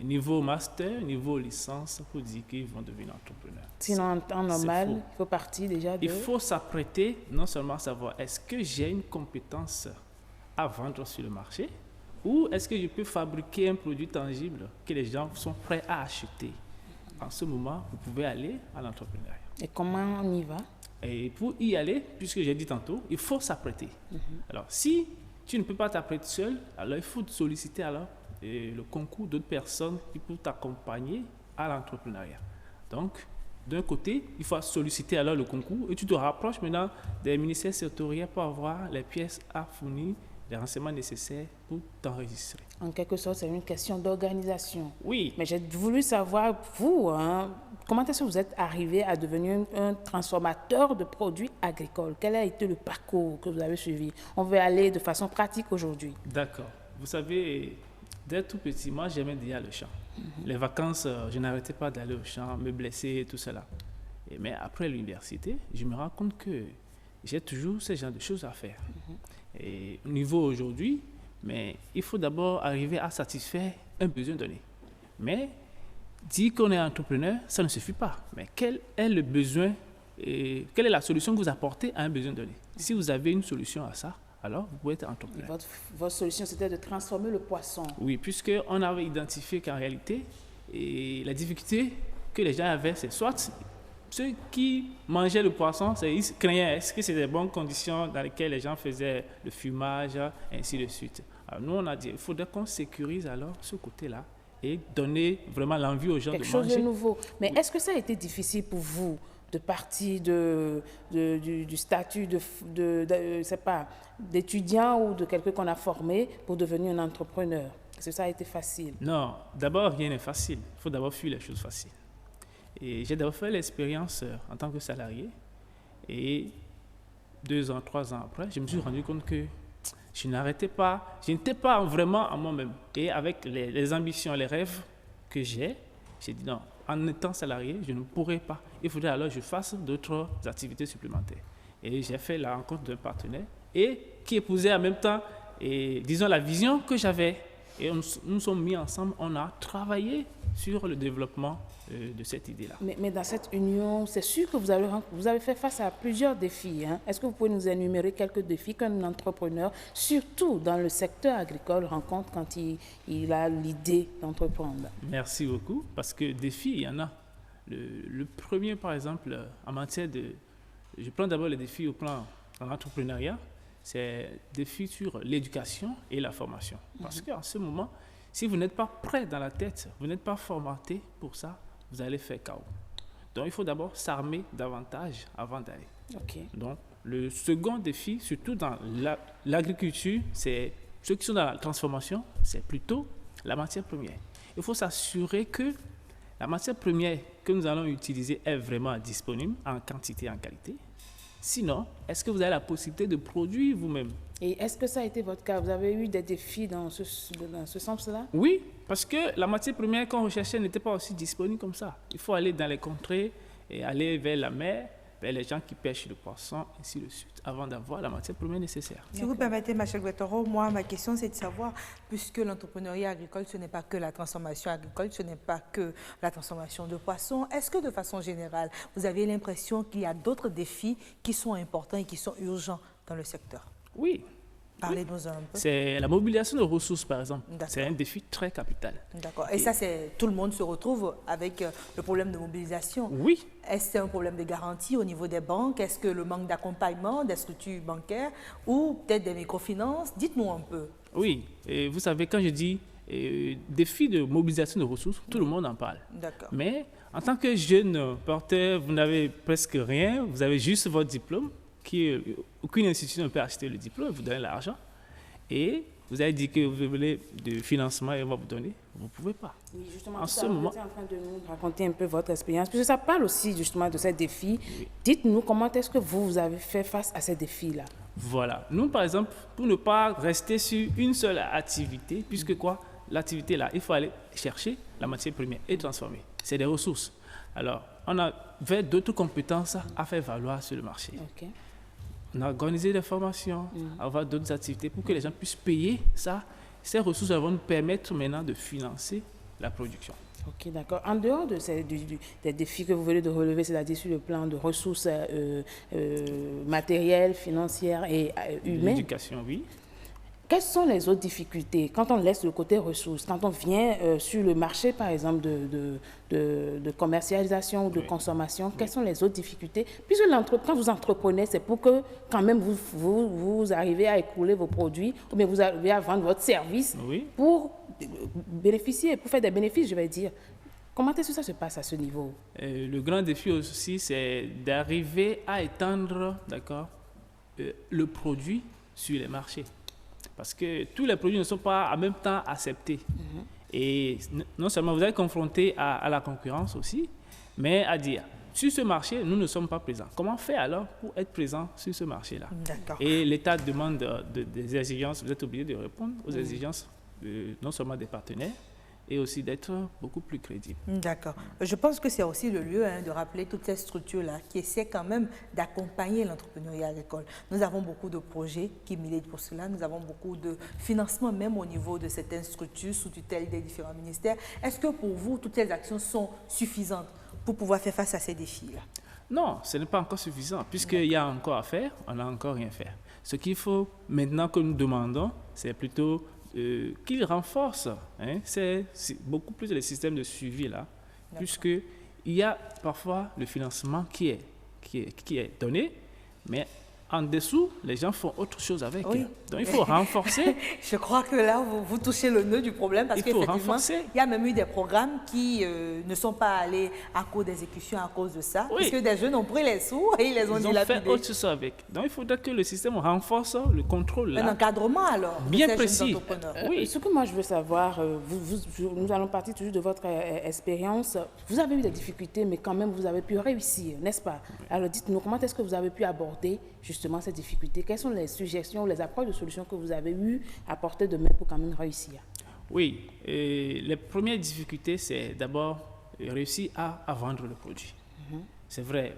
niveau master, niveau licence, pour dire qu'ils vont devenir entrepreneurs. Sinon, en temps normal, il faut partir déjà de... Il faut s'apprêter, non seulement à savoir est-ce que j'ai une compétence à vendre sur le marché ou est-ce que je peux fabriquer un produit tangible que les gens sont prêts à acheter. en ce moment, vous pouvez aller à l'entrepreneuriat. Et comment on y va? Et pour y aller, puisque j'ai dit tantôt, il faut s'apprêter. Alors, si tu ne peux pas t'apprêter seul, alors il faut solliciter alors le concours d'autres personnes qui peuvent t'accompagner à l'entrepreneuriat. Donc, d'un côté, il faut solliciter alors le concours et tu te rapproches maintenant des ministères sectoriels pour avoir les pièces à fournir, les renseignements nécessaires pour t'enregistrer. En quelque sorte, c'est une question d'organisation. Oui. Mais j'ai voulu savoir, vous, comment est-ce que vous êtes arrivé à devenir un transformateur de produits agricoles? Quel a été le parcours que vous avez suivi? On veut aller de façon pratique aujourd'hui. D'accord. Vous savez, dès tout petit, moi, j'aimais déjà le champ. Les vacances, je n'arrêtais pas d'aller au champ, me blesser et tout cela. Mais après l'université, je me rends compte que j'ai toujours ce genre de choses à faire. Et au niveau aujourd'hui, mais il faut d'abord arriver à satisfaire un besoin donné. Mais dire qu'on est entrepreneur, ça ne suffit pas. Mais quel est le besoin et quelle est la solution que vous apportez à un besoin donné? Si vous avez une solution à ça, alors vous pouvez être entrepreneur. Votre solution, c'était de transformer le poisson. Oui, puisqu'on avait identifié qu'en réalité, la difficulté que les gens avaient, c'est soit ceux qui mangeaient le poisson, ils craignaient est-ce que c'est des bonnes conditions dans lesquelles les gens faisaient le fumage, et ainsi de suite. Alors nous, on a dit, il faudrait qu'on sécurise alors ce côté-là et donner vraiment l'envie aux gens de manger. Quelque chose de nouveau. Mais est-ce que ça a été difficile pour vous de partir du statut d'étudiant ou de quelqu'un qu'on a formé pour devenir un entrepreneur? Est-ce que ça a été facile? Non, d'abord, rien n'est facile. Il faut d'abord fuir les choses faciles. Et j'ai d'abord fait l'expérience en tant que salarié. Et 2 ans, 3 ans après, je me suis rendu compte que je n'étais pas vraiment en moi-même. Et avec les ambitions, les rêves que j'ai dit non, en étant salarié, je ne pourrais pas. Il faudrait alors que je fasse d'autres activités supplémentaires. Et j'ai fait la rencontre d'un partenaire et qui épousait en même temps, disons, la vision que j'avais. Et nous nous sommes mis ensemble, on a travaillé sur le développement de cette idée-là. Mais dans cette union, c'est sûr que vous avez fait face à plusieurs défis. Est-ce que vous pouvez nous énumérer quelques défis qu'un entrepreneur, surtout dans le secteur agricole, rencontre quand il a l'idée d'entreprendre? Merci beaucoup, parce que défis, il y en a. Le premier, par exemple, en matière de... Je prends d'abord les défis au plan de l'entrepreneuriat. C'est défi sur l'éducation et la formation. Parce qu'en ce moment, si vous n'êtes pas prêt dans la tête, vous n'êtes pas formaté pour ça, vous allez faire chaos. Donc, il faut d'abord s'armer davantage avant d'aller. Donc, le second défi, surtout dans l'agriculture, c'est ceux qui sont dans la transformation, c'est plutôt la matière première. Il faut s'assurer que la matière première que nous allons utiliser est vraiment disponible en quantité et en qualité. Sinon, est-ce que vous avez la possibilité de produire vous-même? Et est-ce que ça a été votre cas? Vous avez eu des défis dans ce sens-là? Oui, parce que la matière première qu'on recherchait n'était pas aussi disponible comme ça. Il faut aller dans les contrées et aller vers la mer, vers les gens qui pêchent le poisson, ainsi de suite, avant d'avoir la matière première nécessaire. Si vous permettez, Machel Guettoro, moi, ma question, c'est de savoir, puisque l'entrepreneuriat agricole, ce n'est pas que la transformation agricole, ce n'est pas que la transformation de poissons, est-ce que de façon générale, vous avez l'impression qu'il y a d'autres défis qui sont importants et qui sont urgents dans le secteur? Oui. Parlez-nous un peu. C'est la mobilisation de ressources, par exemple. C'est un défi très capital. D'accord. Et ça, tout le monde se retrouve avec le problème de mobilisation. Oui. Est-ce que c'est un problème de garantie au niveau des banques? Est-ce que le manque d'accompagnement des structures bancaires ou peut-être des microfinances? Dites-nous un peu. Oui. Et vous savez, quand je dis défi de mobilisation de ressources, tout le monde en parle. D'accord. Mais en tant que jeune porteur, vous n'avez presque rien. Vous avez juste votre diplôme. Aucune institution ne peut acheter le diplôme, vous donnez l'argent. Et vous avez dit que vous voulez de financement et on va vous donner. Vous ne pouvez pas. Oui, justement, en ce moment, vous êtes en train de nous raconter un peu votre expérience, puisque ça parle aussi justement de ces défis. Oui. Dites-nous comment est-ce que vous avez fait face à ces défis-là? Voilà. Nous, par exemple, pour ne pas rester sur une seule activité, puisque quoi? L'activité là, il faut aller chercher la matière première et transformer. C'est des ressources. Alors, on avait d'autres compétences à faire valoir sur le marché. Okay. On a organisé des formations, avoir d'autres activités pour que les gens puissent payer ça. Ces ressources vont nous permettre maintenant de financer la production. Ok, d'accord. En dehors de des défis que vous venez de relever, c'est-à-dire sur le plan de ressources matérielles, financières et humaines. L'éducation, oui. Quelles sont les autres difficultés quand on laisse le côté ressources, quand on vient sur le marché, par exemple, de commercialisation ou de consommation, quelles sont les autres difficultés? Puisque quand vous entreprenez, c'est pour que quand même vous arrivez à écouler vos produits ou bien vous arrivez à vendre votre service pour bénéficier, pour faire des bénéfices, je vais dire. Comment est-ce que ça se passe à ce niveau? Le grand défi aussi, c'est d'arriver à étendre, d'accord, le produit sur les marchés. Parce que tous les produits ne sont pas en même temps acceptés. Et non seulement vous êtes confronté à la concurrence aussi, mais à dire, sur ce marché, nous ne sommes pas présents. Comment faire alors pour être présent sur ce marché-là? Et l'État demande des exigences, vous êtes obligé de répondre aux exigences non seulement des partenaires, et aussi d'être beaucoup plus crédible. D'accord. Je pense que c'est aussi le lieu de rappeler toutes ces structures-là qui essaient quand même d'accompagner l'entrepreneuriat agricole. Nous avons beaucoup de projets qui militent pour cela. Nous avons beaucoup de financement même au niveau de certaines structures sous tutelle des différents ministères. Est-ce que pour vous, toutes ces actions sont suffisantes pour pouvoir faire face à ces défis-là? Non, ce n'est pas encore suffisant puisqu'il y a encore à faire, on n'a encore rien fait. Ce qu'il faut maintenant que nous demandons, c'est plutôt qu'il renforce, c'est beaucoup plus les systèmes de suivi là, puisqu'il y a parfois le financement qui est donné, mais en dessous, les gens font autre chose avec. Donc, il faut renforcer. Je crois que là, vous touchez le nœud du problème parce qu'effectivement, il y a même eu des programmes qui ne sont pas allés à cause d'exécution à cause de ça, parce que des jeunes ont pris les sous et ils les ont dilapidés. Ils ont fait autre chose avec. Donc, il faudrait que le système renforce le contrôle. Là. Un encadrement alors bien précis. Oui, ce que moi je veux savoir, nous allons partir toujours de votre expérience. Vous avez eu des difficultés, mais quand même, vous avez pu réussir, n'est-ce pas? Alors, dites-nous, comment est-ce que vous avez pu aborder justement ces difficultés? Quelles sont les suggestions ou les approches de solutions que vous avez eu à porter de main pour quand même réussir? Oui, les premières difficultés, c'est d'abord réussir à vendre le produit. C'est vrai,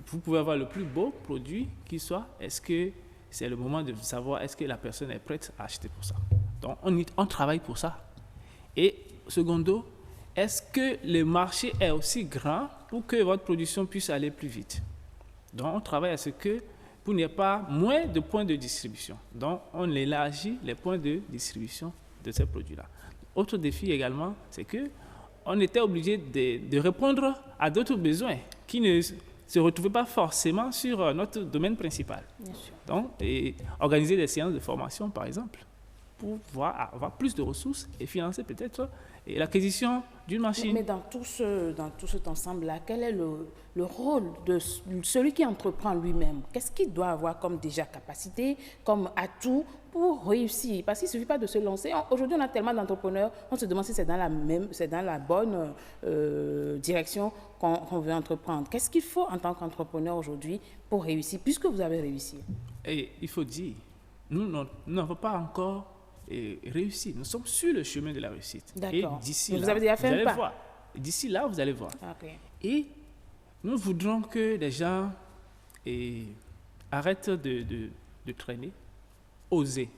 vous pouvez avoir le plus beau produit qui soit, est-ce que c'est le moment de savoir est-ce que la personne est prête à acheter pour ça? Donc, on travaille pour ça. Et secondo, est-ce que le marché est aussi grand pour que votre production puisse aller plus vite? Donc, on travaille à ce que pour n'y pas moins de points de distribution. Donc, on élargit les points de distribution de ces produits-là. Autre défi également, c'est qu'on était obligé de répondre à d'autres besoins qui ne se retrouvaient pas forcément sur notre domaine principal. Bien sûr. Donc, organiser des séances de formation, par exemple, pour pouvoir avoir plus de ressources et financer peut-être l'acquisition d'une machine. Mais dans tout cet ensemble-là, quel est le rôle de celui qui entreprend lui-même? Qu'est-ce qu'il doit avoir comme déjà capacité, comme atout pour réussir? Parce qu'il ne suffit pas de se lancer. Aujourd'hui, on a tellement d'entrepreneurs, on se demande si c'est dans la bonne direction qu'on veut entreprendre. Qu'est-ce qu'il faut en tant qu'entrepreneur aujourd'hui pour réussir, puisque vous avez réussi? Et il faut dire, nous n'avons pas encore réussi. Nous sommes sur le chemin de la réussite. D'accord. Et d'ici là, vous avez déjà fait un pas. Voir. D'ici là, vous allez voir. Okay. Et nous voudrons que les gens arrêtent de traîner, oser.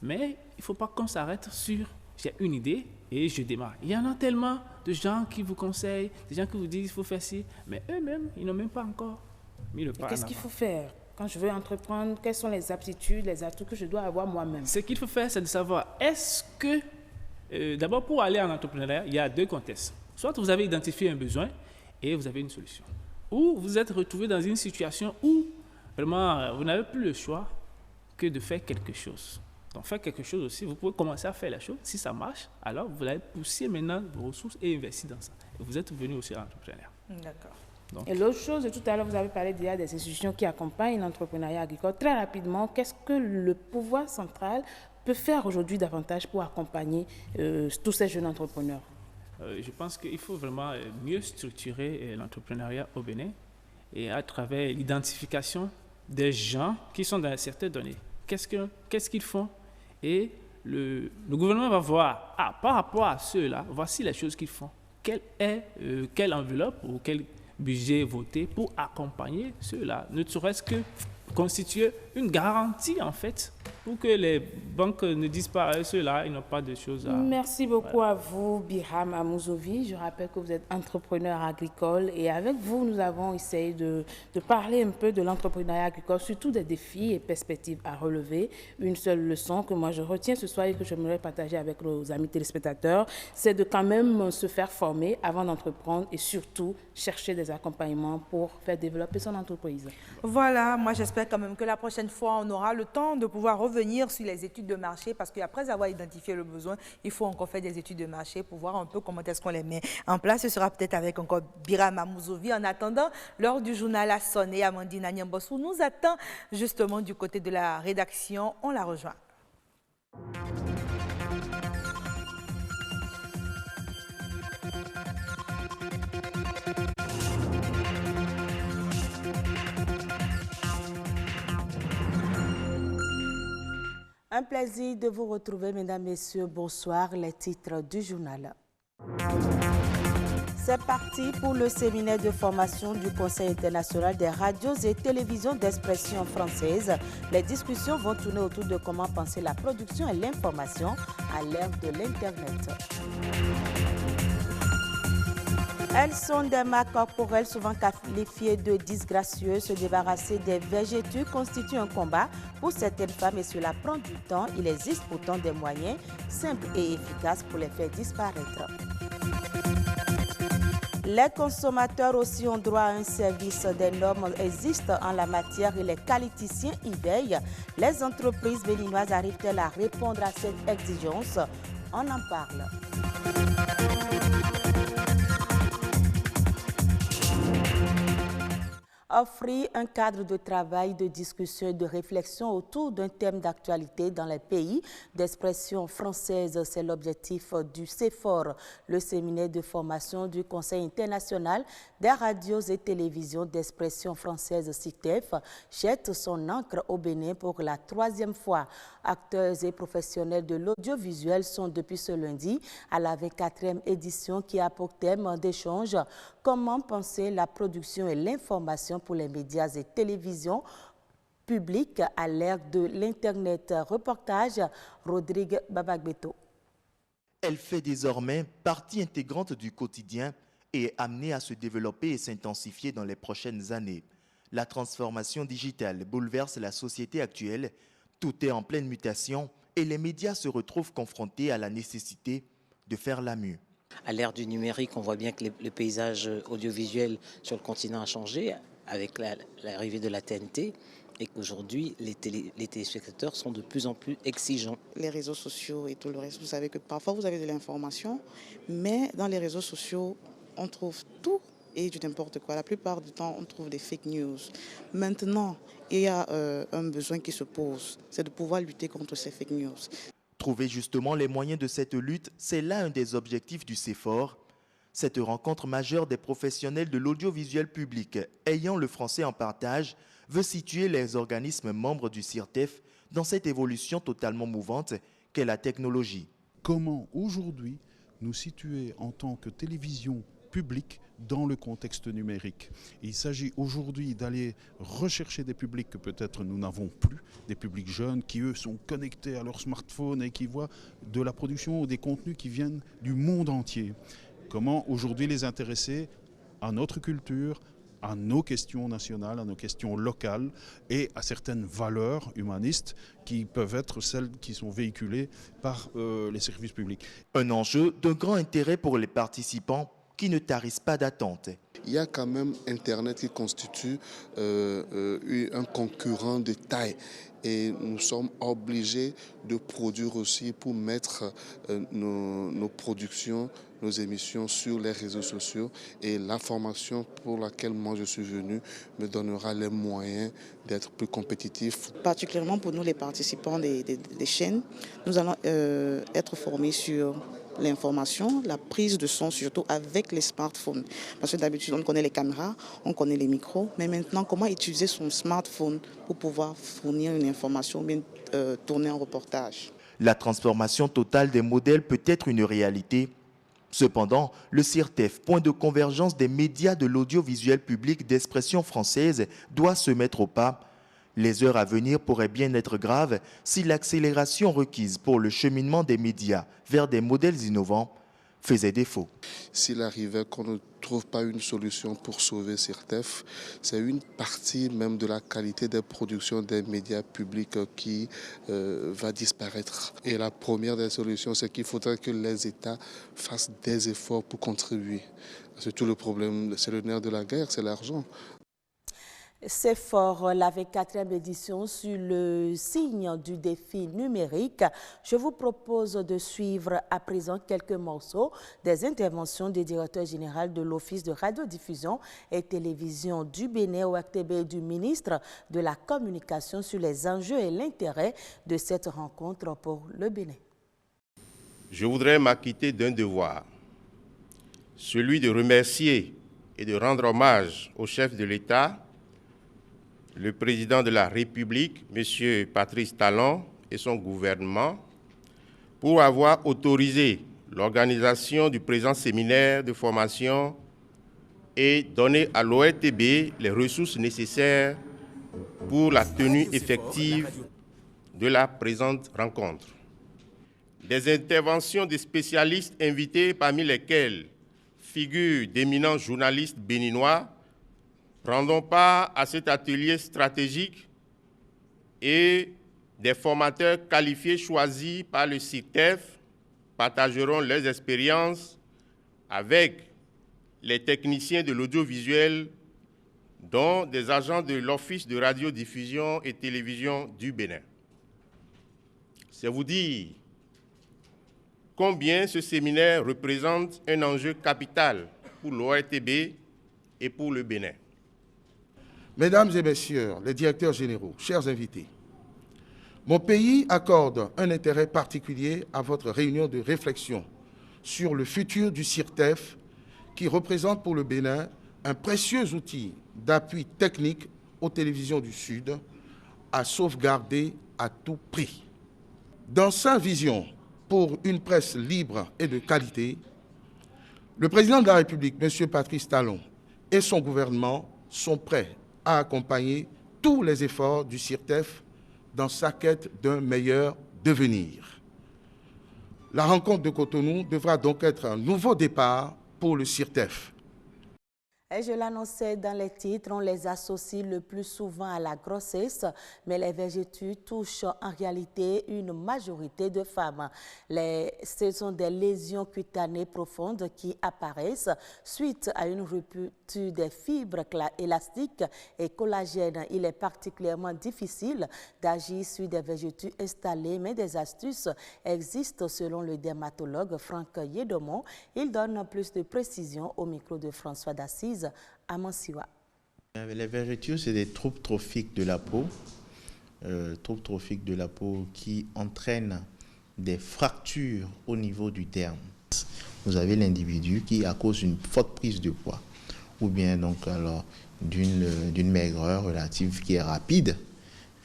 Mais il ne faut pas qu'on s'arrête sur j'ai une idée et je démarre. Il y en a tellement de gens qui vous conseillent, des gens qui vous disent il faut faire ci, mais eux-mêmes, ils n'ont même pas encore mis le pas en avant. Qu'est-ce qu'il faut faire? Quand je veux entreprendre, quelles sont les aptitudes, les atouts que je dois avoir moi-même? Ce qu'il faut faire, c'est de savoir, est-ce que, d'abord pour aller en entrepreneuriat, il y a deux contextes. Soit vous avez identifié un besoin et vous avez une solution. Ou vous êtes retrouvé dans une situation où vraiment vous n'avez plus le choix que de faire quelque chose. Donc faire quelque chose aussi, vous pouvez commencer à faire la chose. Si ça marche, alors vous allez pousser maintenant vos ressources et investir dans ça. Et vous êtes venu aussi à l'entrepreneuriat. D'accord. Donc, et l'autre chose, tout à l'heure, vous avez parlé déjà des institutions qui accompagnent l'entrepreneuriat agricole. Très rapidement, qu'est-ce que le pouvoir central peut faire aujourd'hui davantage pour accompagner tous ces jeunes entrepreneurs? Je pense qu'il faut vraiment mieux structurer l'entrepreneuriat au Bénin et à travers l'identification des gens qui sont dans certaines données. Qu'est-ce qu'ils font? Et le gouvernement va voir, par rapport à ceux-là, voici les choses qu'ils font. Quelle enveloppe ou quel budget voté pour accompagner ceux-là, ne serait-ce que constituer une garantie en fait pour que les banques ne disparaissent là, ils n'ont pas de choses à... Merci beaucoup à vous, Biram Amouzovi. Je rappelle que vous êtes entrepreneur agricole et avec vous, nous avons essayé de parler un peu de l'entrepreneuriat agricole, surtout des défis et perspectives à relever. Une seule leçon que moi je retiens ce soir et que j'aimerais partager avec nos amis téléspectateurs, c'est de quand même se faire former avant d'entreprendre et surtout chercher des accompagnements pour faire développer son entreprise. Voilà, moi j'espère quand même que la prochaine fois, on aura le temps de pouvoir revenir sur les études de marché parce qu'après avoir identifié le besoin, il faut encore faire des études de marché pour voir un peu comment est-ce qu'on les met en place. Ce sera peut-être avec encore Biram Amouzovi. En attendant, l'heure du journal a sonné. Amandine Agnambossou nous attend justement du côté de la rédaction. On la rejoint. Un plaisir de vous retrouver, mesdames, messieurs. Bonsoir, les titres du journal. C'est parti pour le séminaire de formation du Conseil international des radios et télévisions d'expression française. Les discussions vont tourner autour de comment penser la production et l'information à l'ère de l'Internet. Elles sont des marques corporelles souvent qualifiées de disgracieuses. Se débarrasser des vergetures constitue un combat pour certaines femmes et cela prend du temps. Il existe pourtant des moyens simples et efficaces pour les faire disparaître. Les consommateurs aussi ont droit à un service. Des normes existent en la matière et les qualiticiens y veillent. Les entreprises béninoises arrivent-elles à répondre à cette exigence? On en parle. Offrir un cadre de travail, de discussion et de réflexion autour d'un thème d'actualité dans les pays d'expression française, c'est l'objectif du CEFOR, le séminaire de formation du Conseil international des radios et télévisions d'expression française CITEF, jette son encre au Bénin pour la 3e fois. Acteurs et professionnels de l'audiovisuel sont depuis ce lundi à la 24e édition qui a pour thème d'échange comment penser la production et l'information pour les médias et télévisions publiques à l'ère de l'Internet. Reportage, Rodrigue Babagbeto. Elle fait désormais partie intégrante du quotidien et est amenée à se développer et s'intensifier dans les prochaines années. La transformation digitale bouleverse la société actuelle, tout est en pleine mutation et les médias se retrouvent confrontés à la nécessité de faire la mue. À l'ère du numérique, on voit bien que le paysage audiovisuel sur le continent a changé avec l'arrivée de la TNT et qu'aujourd'hui, les téléspectateurs sont de plus en plus exigeants. Les réseaux sociaux et tout le reste, vous savez que parfois vous avez de l'information, mais dans les réseaux sociaux, on trouve tout et du n'importe quoi. La plupart du temps, on trouve des fake news. Maintenant, il y a un besoin qui se pose, c'est de pouvoir lutter contre ces fake news. Trouver justement les moyens de cette lutte, c'est là un des objectifs du CEFOR. Cette rencontre majeure des professionnels de l'audiovisuel public ayant le français en partage veut situer les organismes membres du CIRTEF dans cette évolution totalement mouvante qu'est la technologie. Comment aujourd'hui nous situer en tant que télévision publique dans le contexte numérique. Il s'agit aujourd'hui d'aller rechercher des publics que peut-être nous n'avons plus, des publics jeunes qui eux sont connectés à leur smartphone et qui voient de la production ou des contenus qui viennent du monde entier. Comment aujourd'hui les intéresser à notre culture, à nos questions nationales, à nos questions locales et à certaines valeurs humanistes qui peuvent être celles qui sont véhiculées par les services publics. Un enjeu de grand intérêt pour les participants qui ne tarissent pas d'attente. Il y a quand même Internet qui constitue un concurrent de taille et nous sommes obligés de produire aussi pour mettre nos productions, nos émissions sur les réseaux sociaux et la formation pour laquelle moi je suis venu me donnera les moyens d'être plus compétitif. Particulièrement pour nous les participants des chaînes, nous allons être formés sur l'information, la prise de son surtout avec les smartphones. Parce que d'habitude on connaît les caméras, on connaît les micros, mais maintenant comment utiliser son smartphone pour pouvoir fournir une information, bien tourner un reportage. La transformation totale des modèles peut être une réalité. Cependant, le CIRTEF, point de convergence des médias de l'audiovisuel public d'expression française, doit se mettre au pas. Les heures à venir pourraient bien être graves si l'accélération requise pour le cheminement des médias vers des modèles innovants faisait défaut. S'il arrivait qu'on ne trouve pas une solution pour sauver CIRTEF, c'est une partie même de la qualité des productions des médias publics qui va disparaître. Et la première des solutions, c'est qu'il faudrait que les États fassent des efforts pour contribuer. C'est tout le problème, c'est le nerf de la guerre, c'est l'argent. C'est fort, la 24e édition sur le signe du défi numérique. Je vous propose de suivre à présent quelques morceaux des interventions du directeur général de l'Office de radiodiffusion et télévision du Bénin au RTB et du ministre de la Communication sur les enjeux et l'intérêt de cette rencontre pour le Bénin. Je voudrais m'acquitter d'un devoir, celui de remercier et de rendre hommage au chef de l'État, le président de la République, M. Patrice Talon, et son gouvernement, pour avoir autorisé l'organisation du présent séminaire de formation et donné à l'ORTB les ressources nécessaires pour la tenue effective de la présente rencontre. Des interventions des spécialistes invités, parmi lesquels figurent d'éminents journalistes béninois, prendront part à cet atelier stratégique et des formateurs qualifiés choisis par le CIRTEF partageront leurs expériences avec les techniciens de l'audiovisuel, dont des agents de l'Office de radiodiffusion et télévision du Bénin. C'est vous dire combien ce séminaire représente un enjeu capital pour l'ORTB et pour le Bénin. Mesdames et messieurs les directeurs généraux, chers invités, mon pays accorde un intérêt particulier à votre réunion de réflexion sur le futur du CIRTEF qui représente pour le Bénin un précieux outil d'appui technique aux télévisions du Sud à sauvegarder à tout prix. Dans sa vision pour une presse libre et de qualité, le président de la République, M. Patrice Talon, et son gouvernement sont prêts à accompagner tous les efforts du CIRTEF dans sa quête d'un meilleur devenir. La rencontre de Cotonou devra donc être un nouveau départ pour le CIRTEF. Et je l'annonçais dans les titres, on les associe le plus souvent à la grossesse, mais les vergetures touchent en réalité une majorité de femmes. Ce sont des lésions cutanées profondes qui apparaissent suite à une rupture des fibres élastiques et collagènes. Il est particulièrement difficile d'agir sur des vergetures installées, mais des astuces existent selon le dermatologue Franck Yedomon. Il donne plus de précision au micro de François d'Assise à Mansiwa. Les vergetures, c'est des troubles trophiques de la peau, qui entraînent des fractures au niveau du derme. Vous avez l'individu qui, à cause d'une forte prise de poids, ou bien donc alors d'une maigreur relative qui est rapide,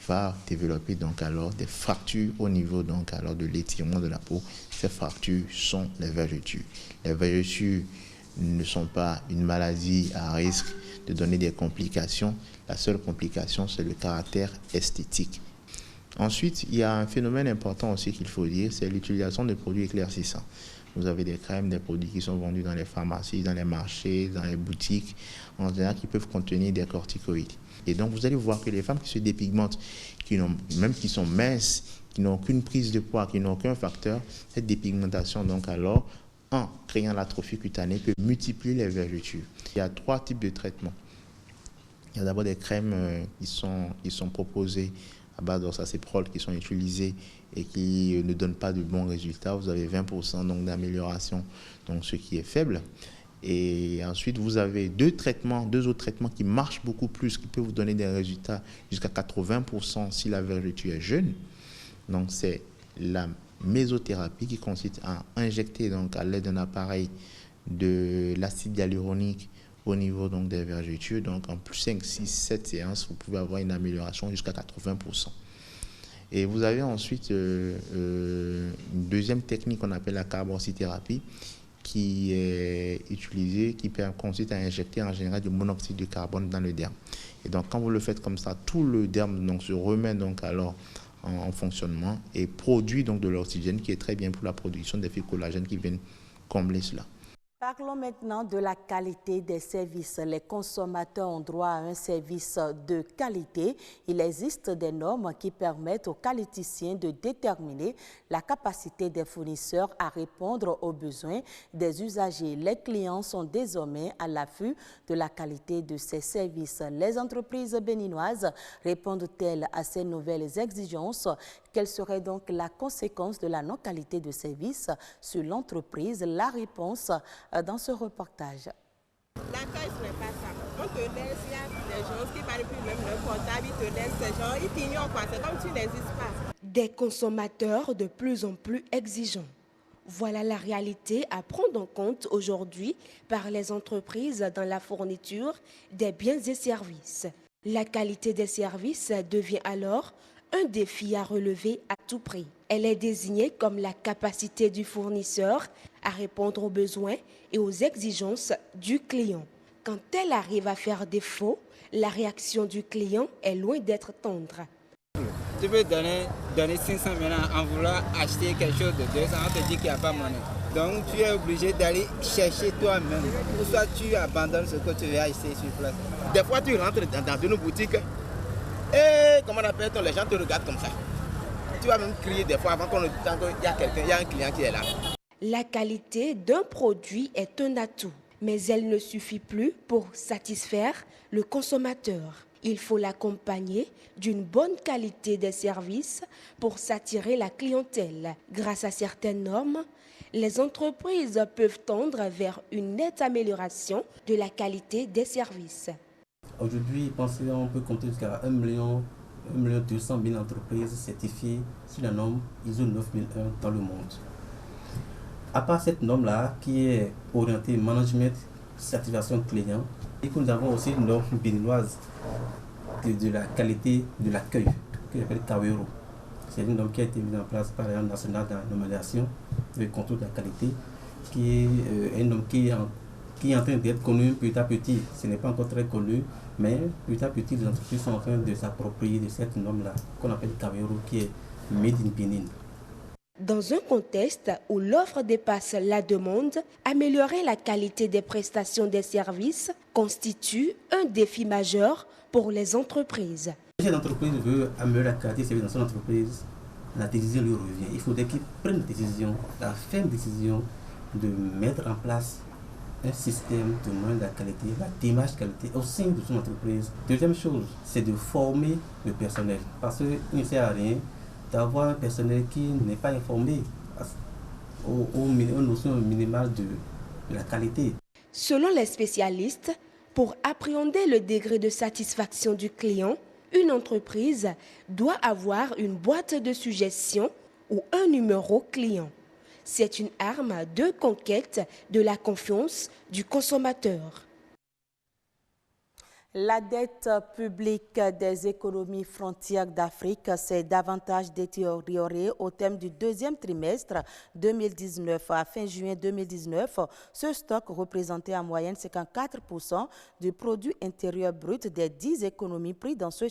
va développer donc alors des fractures au niveau donc alors de l'étirement de la peau. Ces fractures sont les vergetures. Les vergetures ne sont pas une maladie à risque de donner des complications. La seule complication, c'est le caractère esthétique. Ensuite, il y a un phénomène important aussi qu'il faut dire, c'est l'utilisation de produits éclaircissants. Vous avez des crèmes, des produits qui sont vendus dans les pharmacies, dans les marchés, dans les boutiques, en général, qui peuvent contenir des corticoïdes. Et donc, vous allez voir que les femmes qui se dépigmentent, même qui sont minces, qui n'ont aucune prise de poids, qui n'ont aucun facteur, cette dépigmentation, donc alors, en créant l'atrophie cutanée, peut multiplier les vergetures. Il y a 3 types de traitements. Il y a d'abord des crèmes qui sont proposées à base d'oxacéprol qui sont utilisées et qui ne donnent pas de bons résultats. Vous avez 20% donc d'amélioration, donc ce qui est faible. Et ensuite, vous avez deux autres traitements qui marchent beaucoup plus, qui peuvent vous donner des résultats jusqu'à 80% si la vergeture est jeune. Donc, c'est la mésothérapie qui consiste à injecter donc, à l'aide d'un appareil de l'acide hyaluronique au niveau donc, des vergetures. Donc, en plus 5, 6, 7 séances, vous pouvez avoir une amélioration jusqu'à 80%. Et vous avez ensuite une deuxième technique qu'on appelle la carboxythérapie, qui est utilisé, qui consiste à injecter en général du monoxyde de carbone dans le derme. Et donc, quand vous le faites comme ça, tout le derme donc, se remet donc alors en fonctionnement et produit donc de l'oxygène qui est très bien pour la production des fibres collagènes qui viennent combler cela. Parlons maintenant de la qualité des services. Les consommateurs ont droit à un service de qualité. Il existe des normes qui permettent aux qualiticiens de déterminer la capacité des fournisseurs à répondre aux besoins des usagers. Les clients sont désormais à l'affût de la qualité de ces services. Les entreprises béninoises répondent-elles à ces nouvelles exigences? Quelle serait donc la conséquence de la non-qualité de service sur l'entreprise? La réponse dans ce reportage. L'accueil, ce n'est pas ça. On te laisse, il y a des gens qui parlent plus même le portable, ils te laissent, ces gens, ils t'ignorent quoi, c'est comme tu n'existes pas. Des consommateurs de plus en plus exigeants. Voilà la réalité à prendre en compte aujourd'hui par les entreprises dans la fourniture des biens et services. La qualité des services devient alors un défi à relever à tout prix. Elle est désignée comme la capacité du fournisseur à répondre aux besoins et aux exigences du client. Quand elle arrive à faire défaut, la réaction du client est loin d'être tendre. Tu peux donner 500 maintenant en vouloir acheter quelque chose de 200, on te dit qu'il n'y a pas monnaie. Donc tu es obligé d'aller chercher toi-même. Ou soit tu abandonnes ce que tu veux acheter sur place. Des fois tu rentres dans une boutique et comment on appelle, les gens te regardent comme ça. Tu vas même crier des fois avant qu'on ne dise qu'il y a un client qui est là. La qualité d'un produit est un atout, mais elle ne suffit plus pour satisfaire le consommateur. Il faut l'accompagner d'une bonne qualité des services pour s'attirer la clientèle. Grâce à certaines normes, les entreprises peuvent tendre vers une nette amélioration de la qualité des services. Aujourd'hui, on peut compter jusqu'à 1 200 000 entreprises certifiées sur la norme ISO 9001 dans le monde. À part cette norme-là, qui est orientée management, certification client, et que nous avons aussi une norme béninoise de la qualité de l'accueil, que j'appelle Kawero. C'est une norme qui a été mise en place par l'Agence nationale de la normalisation et le contrôle de la qualité, qui est une norme qui est en train d'être connue petit à petit. Ce n'est pas encore très connu, mais petit à petit, les entreprises sont en train de s'approprier de cette norme-là, qu'on appelle Kawero, qui est Made in Benin. Dans un contexte où l'offre dépasse la demande, améliorer la qualité des prestations des services constitue un défi majeur pour les entreprises. Si l'entreprise veut améliorer la qualité des services dans son entreprise, la décision lui revient. Il faudrait qu'il prenne la décision, la ferme décision de mettre en place un système de moyenne de la qualité, la démarche qualité au sein de son entreprise. Deuxième chose, c'est de former le personnel. Parce qu'il ne sert à rien d'avoir un personnel qui n'est pas informé aux notions minimales de la qualité. Selon les spécialistes, pour appréhender le degré de satisfaction du client, une entreprise doit avoir une boîte de suggestions ou un numéro client. C'est une arme de conquête de la confiance du consommateur. La dette publique des économies frontières d'Afrique s'est davantage détériorée au terme du deuxième trimestre 2019. À fin juin 2019, ce stock représentait en moyenne 54% du produit intérieur brut des 10 économies prises dans ce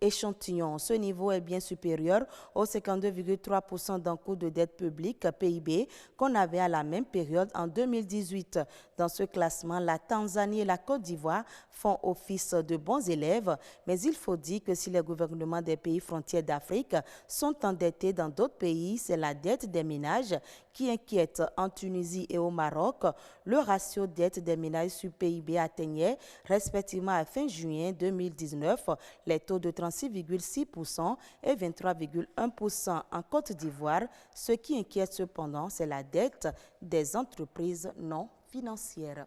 échantillon. Ce niveau est bien supérieur aux 52,3% d'encours de dette publique PIB qu'on avait à la même période en 2018. Dans ce classement, la Tanzanie et la Côte d'Ivoire font office de bons élèves, mais il faut dire que si les gouvernements des pays frontières d'Afrique sont endettés dans d'autres pays, c'est la dette des ménages qui inquiète. En Tunisie et au Maroc, le ratio dette des ménages sur PIB atteignait respectivement à fin juin 2019 les taux de 36,6% et 23,1% en Côte d'Ivoire. Ce qui inquiète cependant, c'est la dette des entreprises non financières.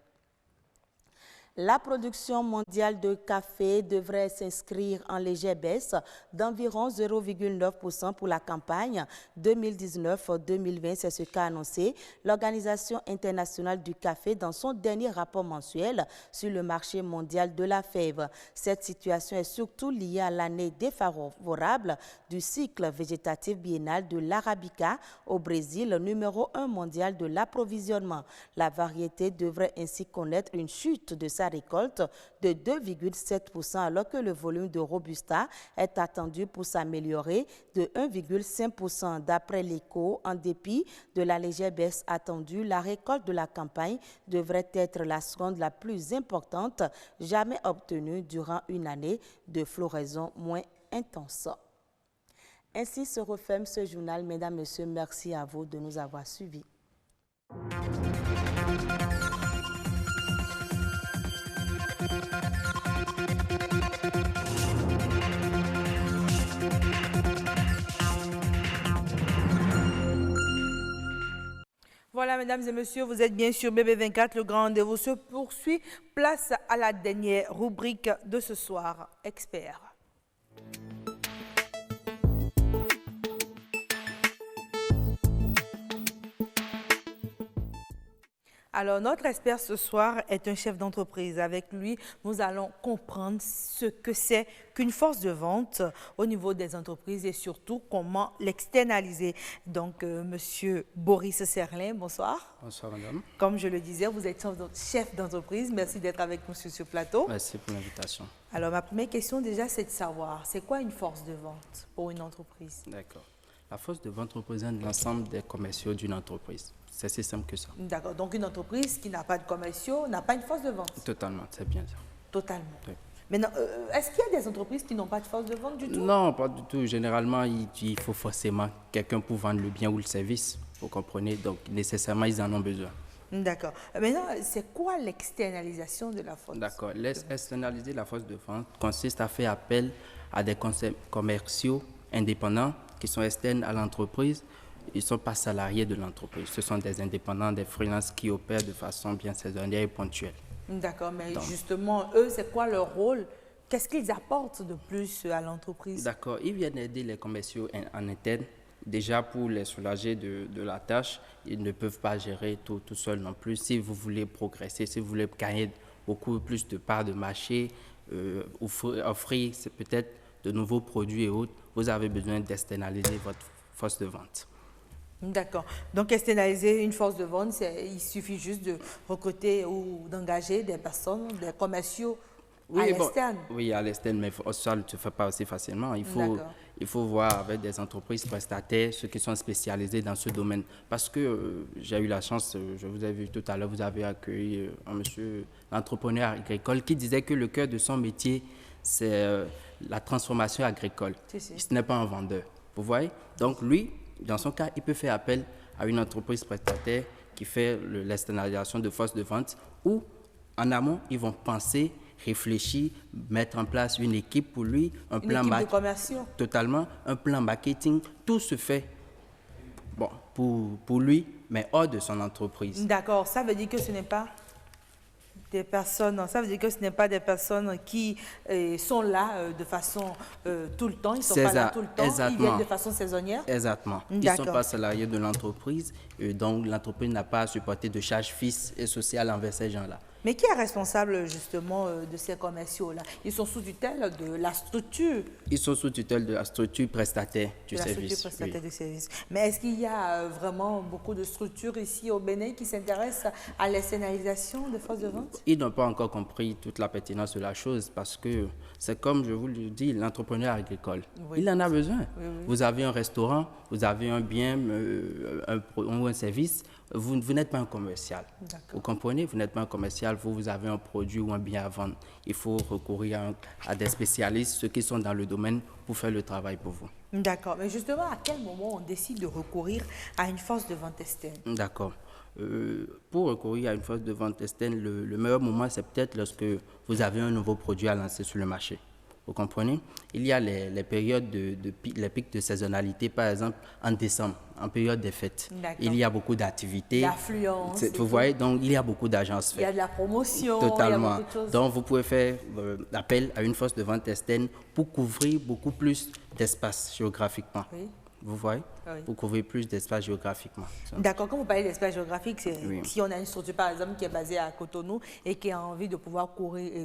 La production mondiale de café devrait s'inscrire en légère baisse d'environ 0,9% pour la campagne 2019-2020. C'est ce qu'a annoncé l'Organisation internationale du café dans son dernier rapport mensuel sur le marché mondial de la fève. Cette situation est surtout liée à l'année défavorable du cycle végétatif biennal de l'Arabica au Brésil, numéro 1 mondial de l'approvisionnement. La variété devrait ainsi connaître une chute de sa récolte de 2,7% alors que le volume de Robusta est attendu pour s'améliorer de 1,5%. D'après l'Écho, en dépit de la légère baisse attendue, la récolte de la campagne devrait être la seconde la plus importante jamais obtenue durant une année de floraison moins intense. Ainsi se referme ce journal. Mesdames, Messieurs, merci à vous de nous avoir suivis. Voilà, mesdames et messieurs, vous êtes bien sur BB24. Le grand rendez-vous se poursuit. Place à la dernière rubrique de ce soir, Expert. Alors, notre expert ce soir est un chef d'entreprise. Avec lui, nous allons comprendre ce que c'est qu'une force de vente au niveau des entreprises et surtout comment l'externaliser. Donc, Monsieur Boris Serlin, bonsoir. Bonsoir, madame. Comme je le disais, vous êtes chef d'entreprise. Merci d'être avec nous sur ce plateau. Merci pour l'invitation. Alors, ma première question déjà, c'est de savoir, c'est quoi une force de vente pour une entreprise? D'accord. La force de vente représente l'ensemble des commerciaux d'une entreprise. C'est si simple que ça. D'accord. Donc, une entreprise qui n'a pas de commerciaux n'a pas une force de vente? Totalement, c'est bien ça. Totalement. Oui. Maintenant, est-ce qu'il y a des entreprises qui n'ont pas de force de vente du tout? Non, pas du tout. Généralement, il faut forcément quelqu'un pour vendre le bien ou le service. Vous comprenez? Donc, nécessairement, ils en ont besoin. D'accord. Maintenant, c'est quoi l'externalisation de la force? D'accord. Externaliser la force de vente consiste à faire appel à des commerciaux indépendants qui sont externes à l'entreprise. Ils ne sont pas salariés de l'entreprise. Ce sont des indépendants, des freelances qui opèrent de façon bien saisonnière et ponctuelle. D'accord, mais donc, justement, eux, c'est quoi leur rôle? Qu'est-ce qu'ils apportent de plus à l'entreprise? D'accord, ils viennent aider les commerciaux en interne. Déjà, pour les soulager de la tâche, ils ne peuvent pas gérer tout seuls non plus. Si vous voulez progresser, si vous voulez gagner beaucoup plus de parts de marché, offrir peut-être de nouveaux produits et autres, vous avez besoin d'externaliser votre force de vente. D'accord. Donc, externaliser une force de vente, il suffit juste de recruter ou d'engager des personnes, des commerciaux à l'externe. Oui, à l'externe, mais ça ne se fait pas aussi facilement. Il faut voir avec des entreprises prestataires, ceux qui sont spécialisés dans ce domaine. Parce que j'ai eu la chance, je vous ai vu tout à l'heure, vous avez accueilli un monsieur, l'entrepreneur agricole, qui disait que le cœur de son métier, c'est la transformation agricole. Ce n'est pas un vendeur. Vous voyez? Donc, lui, dans son cas, il peut faire appel à une entreprise prestataire qui fait l'externalisation de force de vente où, en amont, ils vont penser, réfléchir, mettre en place une équipe pour lui, un plan marketing. Totalement, un plan marketing. Tout se fait pour lui, mais hors de son entreprise. D'accord. Ça veut dire que ce n'est pas des personnes, ça veut dire que ce n'est pas des personnes qui sont là de façon tout le temps, ils ne sont pas là tout le temps, ils viennent de façon saisonnière. Exactement. Ils ne sont pas salariés de l'entreprise, donc l'entreprise n'a pas à supporter de charges fixes et sociales envers ces gens-là. Mais qui est responsable justement de ces commerciaux-là? Ils sont sous tutelle de la structure? Ils sont sous tutelle de la structure prestataire du service. Du service. Mais est-ce qu'il y a vraiment beaucoup de structures ici au Bénin qui s'intéressent à l'externalisation de force de vente? Ils n'ont pas encore compris toute la pertinence de la chose parce que c'est comme je vous le dis, l'entrepreneur agricole. Oui. Il en a besoin. Oui. Vous avez un restaurant, vous avez un bien, un service. Vous n'êtes pas un commercial. Vous comprenez? Vous n'êtes pas un commercial, vous avez un produit ou un bien à vendre. Il faut recourir à des spécialistes, ceux qui sont dans le domaine, pour faire le travail pour vous. D'accord. Mais justement, à quel moment on décide de recourir à une force de vente externe? D'accord. Pour recourir à une force de vente externe, le meilleur moment, c'est peut-être lorsque vous avez un nouveau produit à lancer sur le marché. Vous comprenez? Il y a les périodes les pics de saisonnalité, par exemple en décembre, en période des fêtes. Il y a beaucoup d'activités. L'affluence. Vous voyez, donc il y a beaucoup d'agences faites. Il y a de la promotion. Totalement. Il y a beaucoup de choses. Donc vous pouvez faire appel à une force de vente externe pour couvrir beaucoup plus d'espace géographiquement. Oui. Vous voyez? Oui. Pour couvrir plus d'espace géographiquement. D'accord, quand vous parlez d'espace géographique, c'est si on a une structure par exemple qui est basée à Cotonou et qui a envie de pouvoir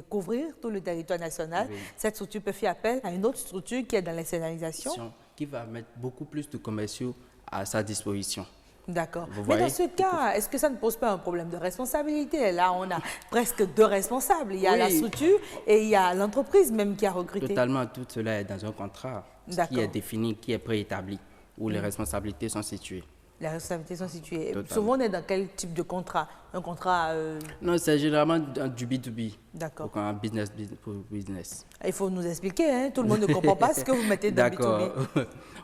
couvrir tout le territoire national, cette structure peut faire appel à une autre structure qui est dans l'externalisation. Qui va mettre beaucoup plus de commerciaux à sa disposition. D'accord. Mais dans ce cas, est-ce que ça ne pose pas un problème de responsabilité? Là, on a presque deux responsables. Il y a la structure et il y a l'entreprise même qui a recruté. Totalement, tout cela est dans un contrat qui est défini, qui est préétabli, où les responsabilités sont situées. Les responsabilités sont situées. Totalement. Souvent, on est dans quel type de contrat? Un contrat... Non, c'est généralement du B2B. D'accord. Un business pour business. Il faut nous expliquer, hein? Tout le monde ne comprend pas ce que vous mettez dans B2B. D'accord.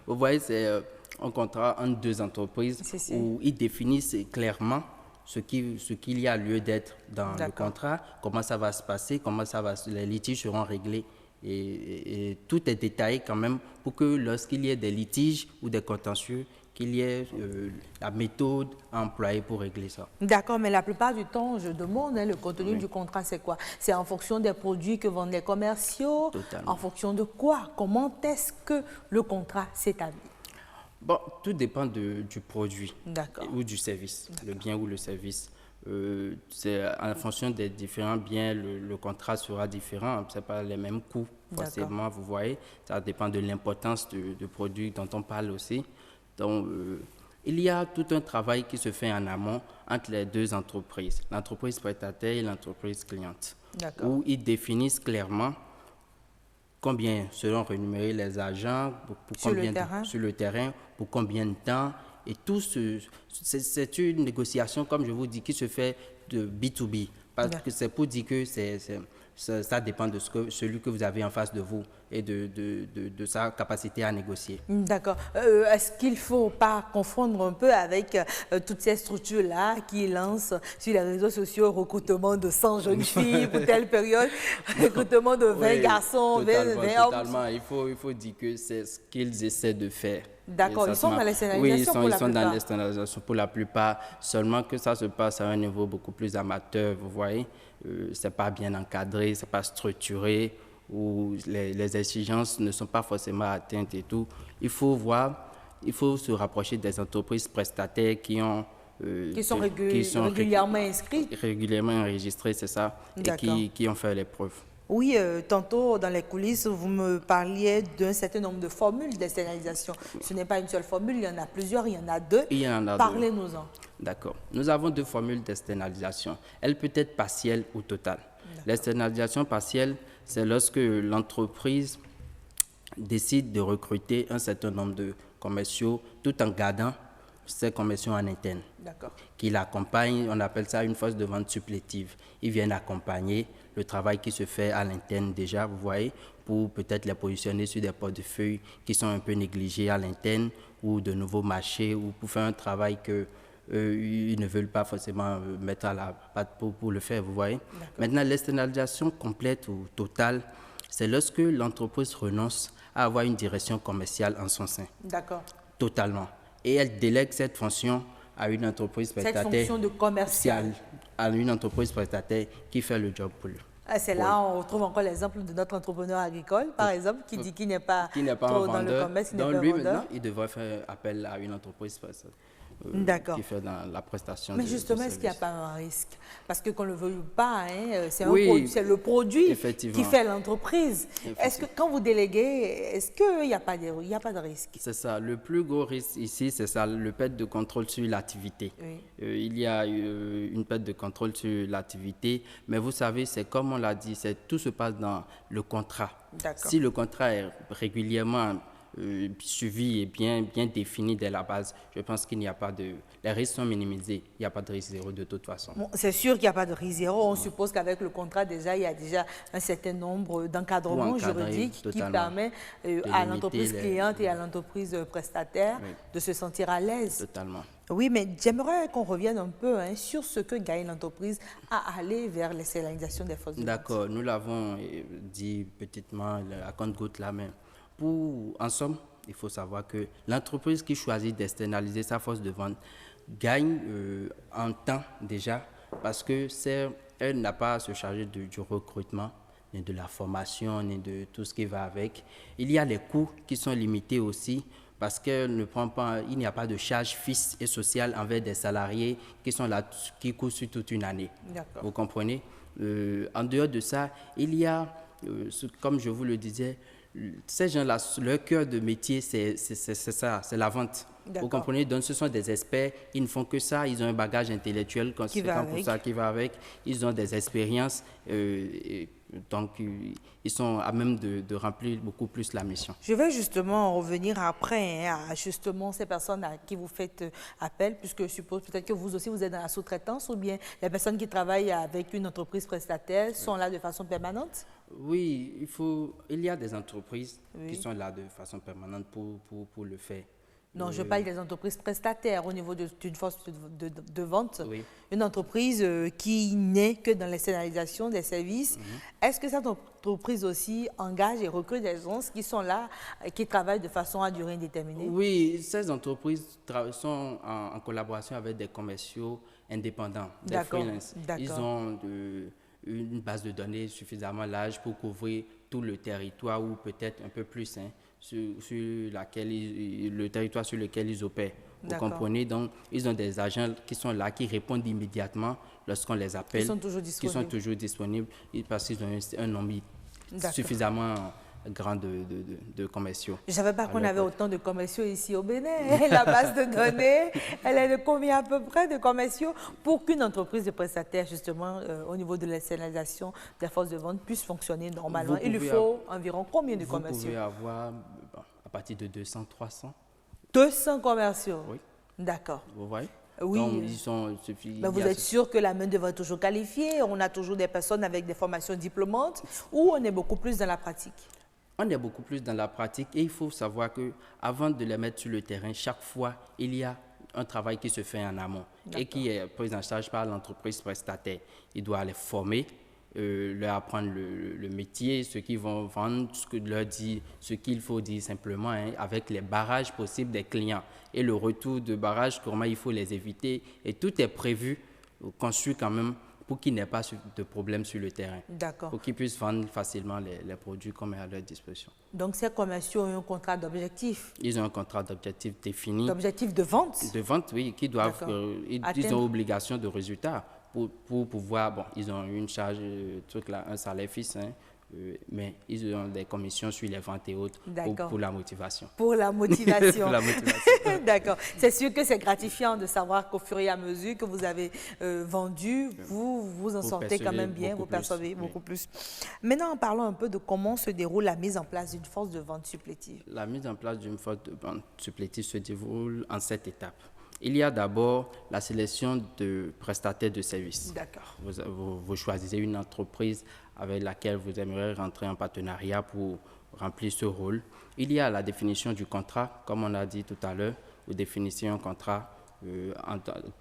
Vous voyez, c'est un contrat entre deux entreprises où ils définissent clairement ce qu'il y a lieu d'être dans le contrat, comment ça va se passer, les litiges seront réglés. Et tout est détaillé quand même pour que lorsqu'il y ait des litiges ou des contentieux, qu'il y ait la méthode à employer pour régler ça. D'accord, mais la plupart du temps, je demande, le contenu du contrat, c'est quoi? C'est en fonction des produits que vendent les commerciaux? Totalement. En fonction de quoi? Comment est-ce que le contrat s'établit? Bon, tout dépend du produit ou du service, le bien ou le service. C'est en fonction des différents biens, le contrat sera différent. Ce n'est pas les mêmes coûts, forcément, vous voyez. Ça dépend de l'importance du produit dont on parle aussi. Donc, il y a tout un travail qui se fait en amont entre les deux entreprises, l'entreprise prestataire et l'entreprise cliente, où ils définissent clairement combien seront rémunérés les agents, sur le terrain, pour combien de temps. Et tout c'est une négociation, comme je vous dis, qui se fait de B2B. Parce que c'est pour dire que ça dépend de celui que vous avez en face de vous et de sa capacité à négocier. D'accord. Est-ce qu'il ne faut pas confondre un peu avec toutes ces structures-là qui lancent sur les réseaux sociaux recrutement de 100 jeunes filles pour telle période, recrutement de 20 garçons, 20 hommes? Totalement. Il faut dire que c'est ce qu'ils essaient de faire. D'accord, ils sont dans l'externalisation pour la plupart. Oui, ils sont dans l'externalisation pour la plupart, seulement que ça se passe à un niveau beaucoup plus amateur, vous voyez. C'est pas bien encadré, c'est pas structuré, où les exigences ne sont pas forcément atteintes et tout. Il faut se rapprocher des entreprises prestataires qui sont régulièrement inscrites. Régulièrement enregistrées, c'est ça, et qui ont fait les preuves. Oui, tantôt dans les coulisses, vous me parliez d'un certain nombre de formules d'externalisation. Ce n'est pas une seule formule, il y en a plusieurs, il y en a deux. Parlez-nous-en. D'accord. Nous avons deux formules d'externalisation. Elle peut être partielle ou totale. L'externalisation partielle, c'est lorsque l'entreprise décide de recruter un certain nombre de commerciaux tout en gardant ces commerciaux en interne. Qui l'accompagnent, on appelle ça une force de vente supplétive. Ils viennent accompagner le travail qui se fait à l'interne déjà, vous voyez, pour peut-être les positionner sur des portefeuilles qui sont un peu négligés à l'interne ou de nouveaux marchés ou pour faire un travail qu'ils ne veulent pas forcément mettre à la patte pour le faire, vous voyez. Maintenant, l'externalisation complète ou totale, c'est lorsque l'entreprise renonce à avoir une direction commerciale en son sein. D'accord. Totalement. Et elle délègue cette fonction à une entreprise prestataire. Cette fonction de commercial. À une entreprise prestataire qui fait le job pour lui. C'est là on retrouve encore l'exemple de notre entrepreneur agricole, par exemple, qui dit qu'il n'est pas trop dans le commerce, donc lui, maintenant, il devrait faire appel à une entreprise prestataire. Qui fait dans la prestation. Mais justement, est-ce qu'il n'y a pas un risque? Parce que qu'on ne le veuille pas, c'est le produit qui fait l'entreprise. Est-ce que quand vous déléguez, est-ce qu'il n'y a pas de risque? C'est ça. Le plus gros risque ici, c'est ça, le perte de contrôle sur l'activité. Il y a une perte de contrôle sur l'activité, mais vous savez, c'est comme on l'a dit, tout se passe dans le contrat. Si le contrat est régulièrement suivi et bien défini dès la base, je pense qu'il n'y a pas de... Les risques sont minimisés, il n'y a pas de risque zéro de toute façon. Bon, c'est sûr qu'il n'y a pas de risque zéro. On suppose qu'avec le contrat, déjà, il y a déjà un certain nombre d'encadrements juridiques qui permet à l'entreprise cliente et à l'entreprise prestataire de se sentir à l'aise. Totalement. Oui, mais j'aimerais qu'on revienne un peu sur ce que gagne l'entreprise à aller vers l'externalisation des forces de vente. D'accord, nous l'avons dit petitement à compte-gouttes là, mais en somme, il faut savoir que l'entreprise qui choisit d'externaliser sa force de vente gagne en temps déjà, parce que elle n'a pas à se charger du recrutement, ni de la formation, ni de tout ce qui va avec. Il y a les coûts qui sont limités aussi, parce qu'il n'y a pas de charge fixe et sociale envers des salariés qui sont là, qui coûtent sur toute une année. Vous comprenez? En dehors de ça, il y a, comme je vous le disais, ces gens-là, leur cœur de métier, c'est ça, c'est la vente. Vous comprenez? Donc, ce sont des experts, ils ne font que ça, ils ont un bagage intellectuel conséquent pour ça qui va avec, ils ont des expériences, donc ils sont à même de remplir beaucoup plus la mission. Je vais justement revenir après à justement ces personnes à qui vous faites appel, puisque je suppose peut-être que vous aussi vous êtes dans la sous-traitance, ou bien les personnes qui travaillent avec une entreprise prestataire sont là de façon permanente? Oui, il y a des entreprises qui sont là de façon permanente pour le faire. Non, je parle des entreprises prestataires au niveau d'une force de vente. Oui. Une entreprise qui n'est que dans l'externalisation des services. Est-ce que cette entreprise aussi engage et recrute des gens qui sont là, qui travaillent de façon à durée indéterminée? Oui, ces entreprises sont en collaboration avec des commerciaux indépendants, des freelances. Ils ont une base de données suffisamment large pour couvrir tout le territoire ou peut-être un peu plus, sur le territoire sur lequel ils opèrent. Vous comprenez? Donc, ils ont des agents qui sont là, qui répondent immédiatement lorsqu'on les appelle. Ils sont toujours disponibles. Qui sont toujours disponibles parce qu'ils ont un nombre suffisamment grand de commerciaux. Je ne savais pas qu'on avait autant de commerciaux ici au Bénin. La base de données, elle est de combien à peu près de commerciaux pour qu'une entreprise de prestataire, justement, au niveau de l'externalisation des forces de vente, puisse fonctionner normalement? Il lui faut environ combien de commerciaux? Vous pouvez avoir à partir de 200, 300. 200 commerciaux? Oui. D'accord. Vous voyez? Oui. Donc, vous êtes sûr que la main-d'œuvre est toujours qualifiée? On a toujours des personnes avec des formations diplômantes, ou on est beaucoup plus dans la pratique? On est beaucoup plus dans la pratique, et il faut savoir qu'avant de les mettre sur le terrain, chaque fois, il y a un travail qui se fait en amont et qui est pris en charge par l'entreprise prestataire. Il doit les former, leur apprendre le métier, ce qu'ils vont vendre, ce qu'il faut dire simplement, avec les barrages possibles des clients et le retour de barrages, comment il faut les éviter. Et tout est prévu, conçu quand même, pour qu'il n'y ait pas de problème sur le terrain. D'accord. Pour qu'ils puissent vendre facilement les produits qu'on met à leur disposition. Donc, ces commerciaux ont un contrat d'objectif? Ils ont un contrat d'objectif défini. D'objectif de vente? De vente, oui, qui doivent... ils ont obligation de résultat pour pouvoir... Bon, ils ont une charge, un salaire fixe, mais ils ont des commissions sur les ventes et autres pour la motivation. Pour la motivation. Pour la motivation. D'accord. C'est sûr que c'est gratifiant de savoir qu'au fur et à mesure que vous avez vendu, vous en sortez quand même bien, vous percevez beaucoup plus. Maintenant, parlons un peu de comment se déroule la mise en place d'une force de vente supplétive. La mise en place d'une force de vente supplétive se déroule en 7 étapes. Il y a d'abord la sélection de prestataires de services. D'accord. Vous choisissez une entreprise avec laquelle vous aimeriez rentrer en partenariat pour remplir ce rôle. Il y a la définition du contrat, comme on a dit tout à l'heure. Vous définissez un contrat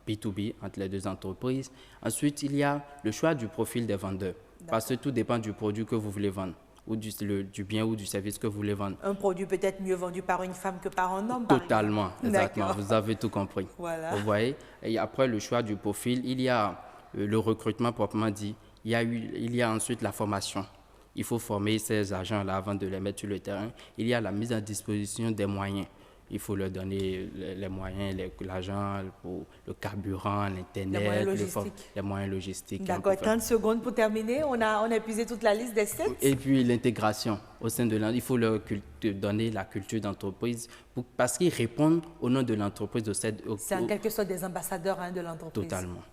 B2B entre les deux entreprises. Ensuite, il y a le choix du profil des vendeurs, parce que tout dépend du produit que vous voulez vendre, ou du bien ou du service que vous voulez vendre. Un produit peut-être mieux vendu par une femme que par un homme? Totalement, exactement. Vous avez tout compris. Voilà. Vous voyez? Et après le choix du profil, il y a le recrutement proprement dit. Il y a ensuite la formation. Il faut former ces agents-là avant de les mettre sur le terrain. Il y a la mise à disposition des moyens. Il faut leur donner les moyens, l'argent pour le carburant, l'Internet, les moyens logistiques. D'accord, 30 secondes pour terminer. On a épuisé toute la liste des 7. Et puis l'intégration au sein de l'entreprise. Il faut leur donner la culture d'entreprise parce qu'ils répondent au nom de l'entreprise. C'est en quelque sorte des ambassadeurs de l'entreprise. Totalement.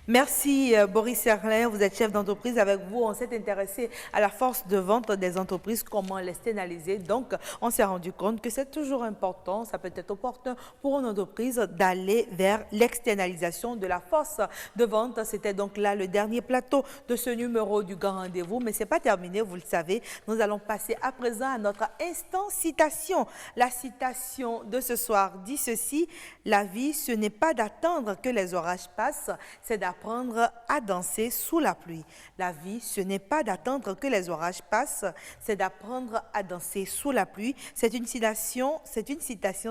Merci Boris Serlin, vous êtes chef d'entreprise. Avec vous, on s'est intéressé à la force de vente des entreprises, comment l'externaliser. Donc, on s'est rendu compte que c'est toujours important, ça peut être opportun pour une entreprise d'aller vers l'externalisation de la force de vente. C'était donc là le dernier plateau de ce numéro du Grand Rendez-vous, mais ce n'est pas terminé, vous le savez. Nous allons passer à présent à notre instant citation. La citation de ce soir dit ceci: la vie, ce n'est pas d'attendre que les orages passent, c'est d'apprendre à danser sous la pluie. La vie, ce n'est pas d'attendre que les orages passent, c'est d'apprendre à danser sous la pluie. C'est une citation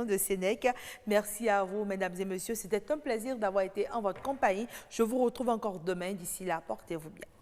de Sénèque. Merci à vous, mesdames et messieurs. C'était un plaisir d'avoir été en votre compagnie. Je vous retrouve encore demain. D'ici là, portez-vous bien.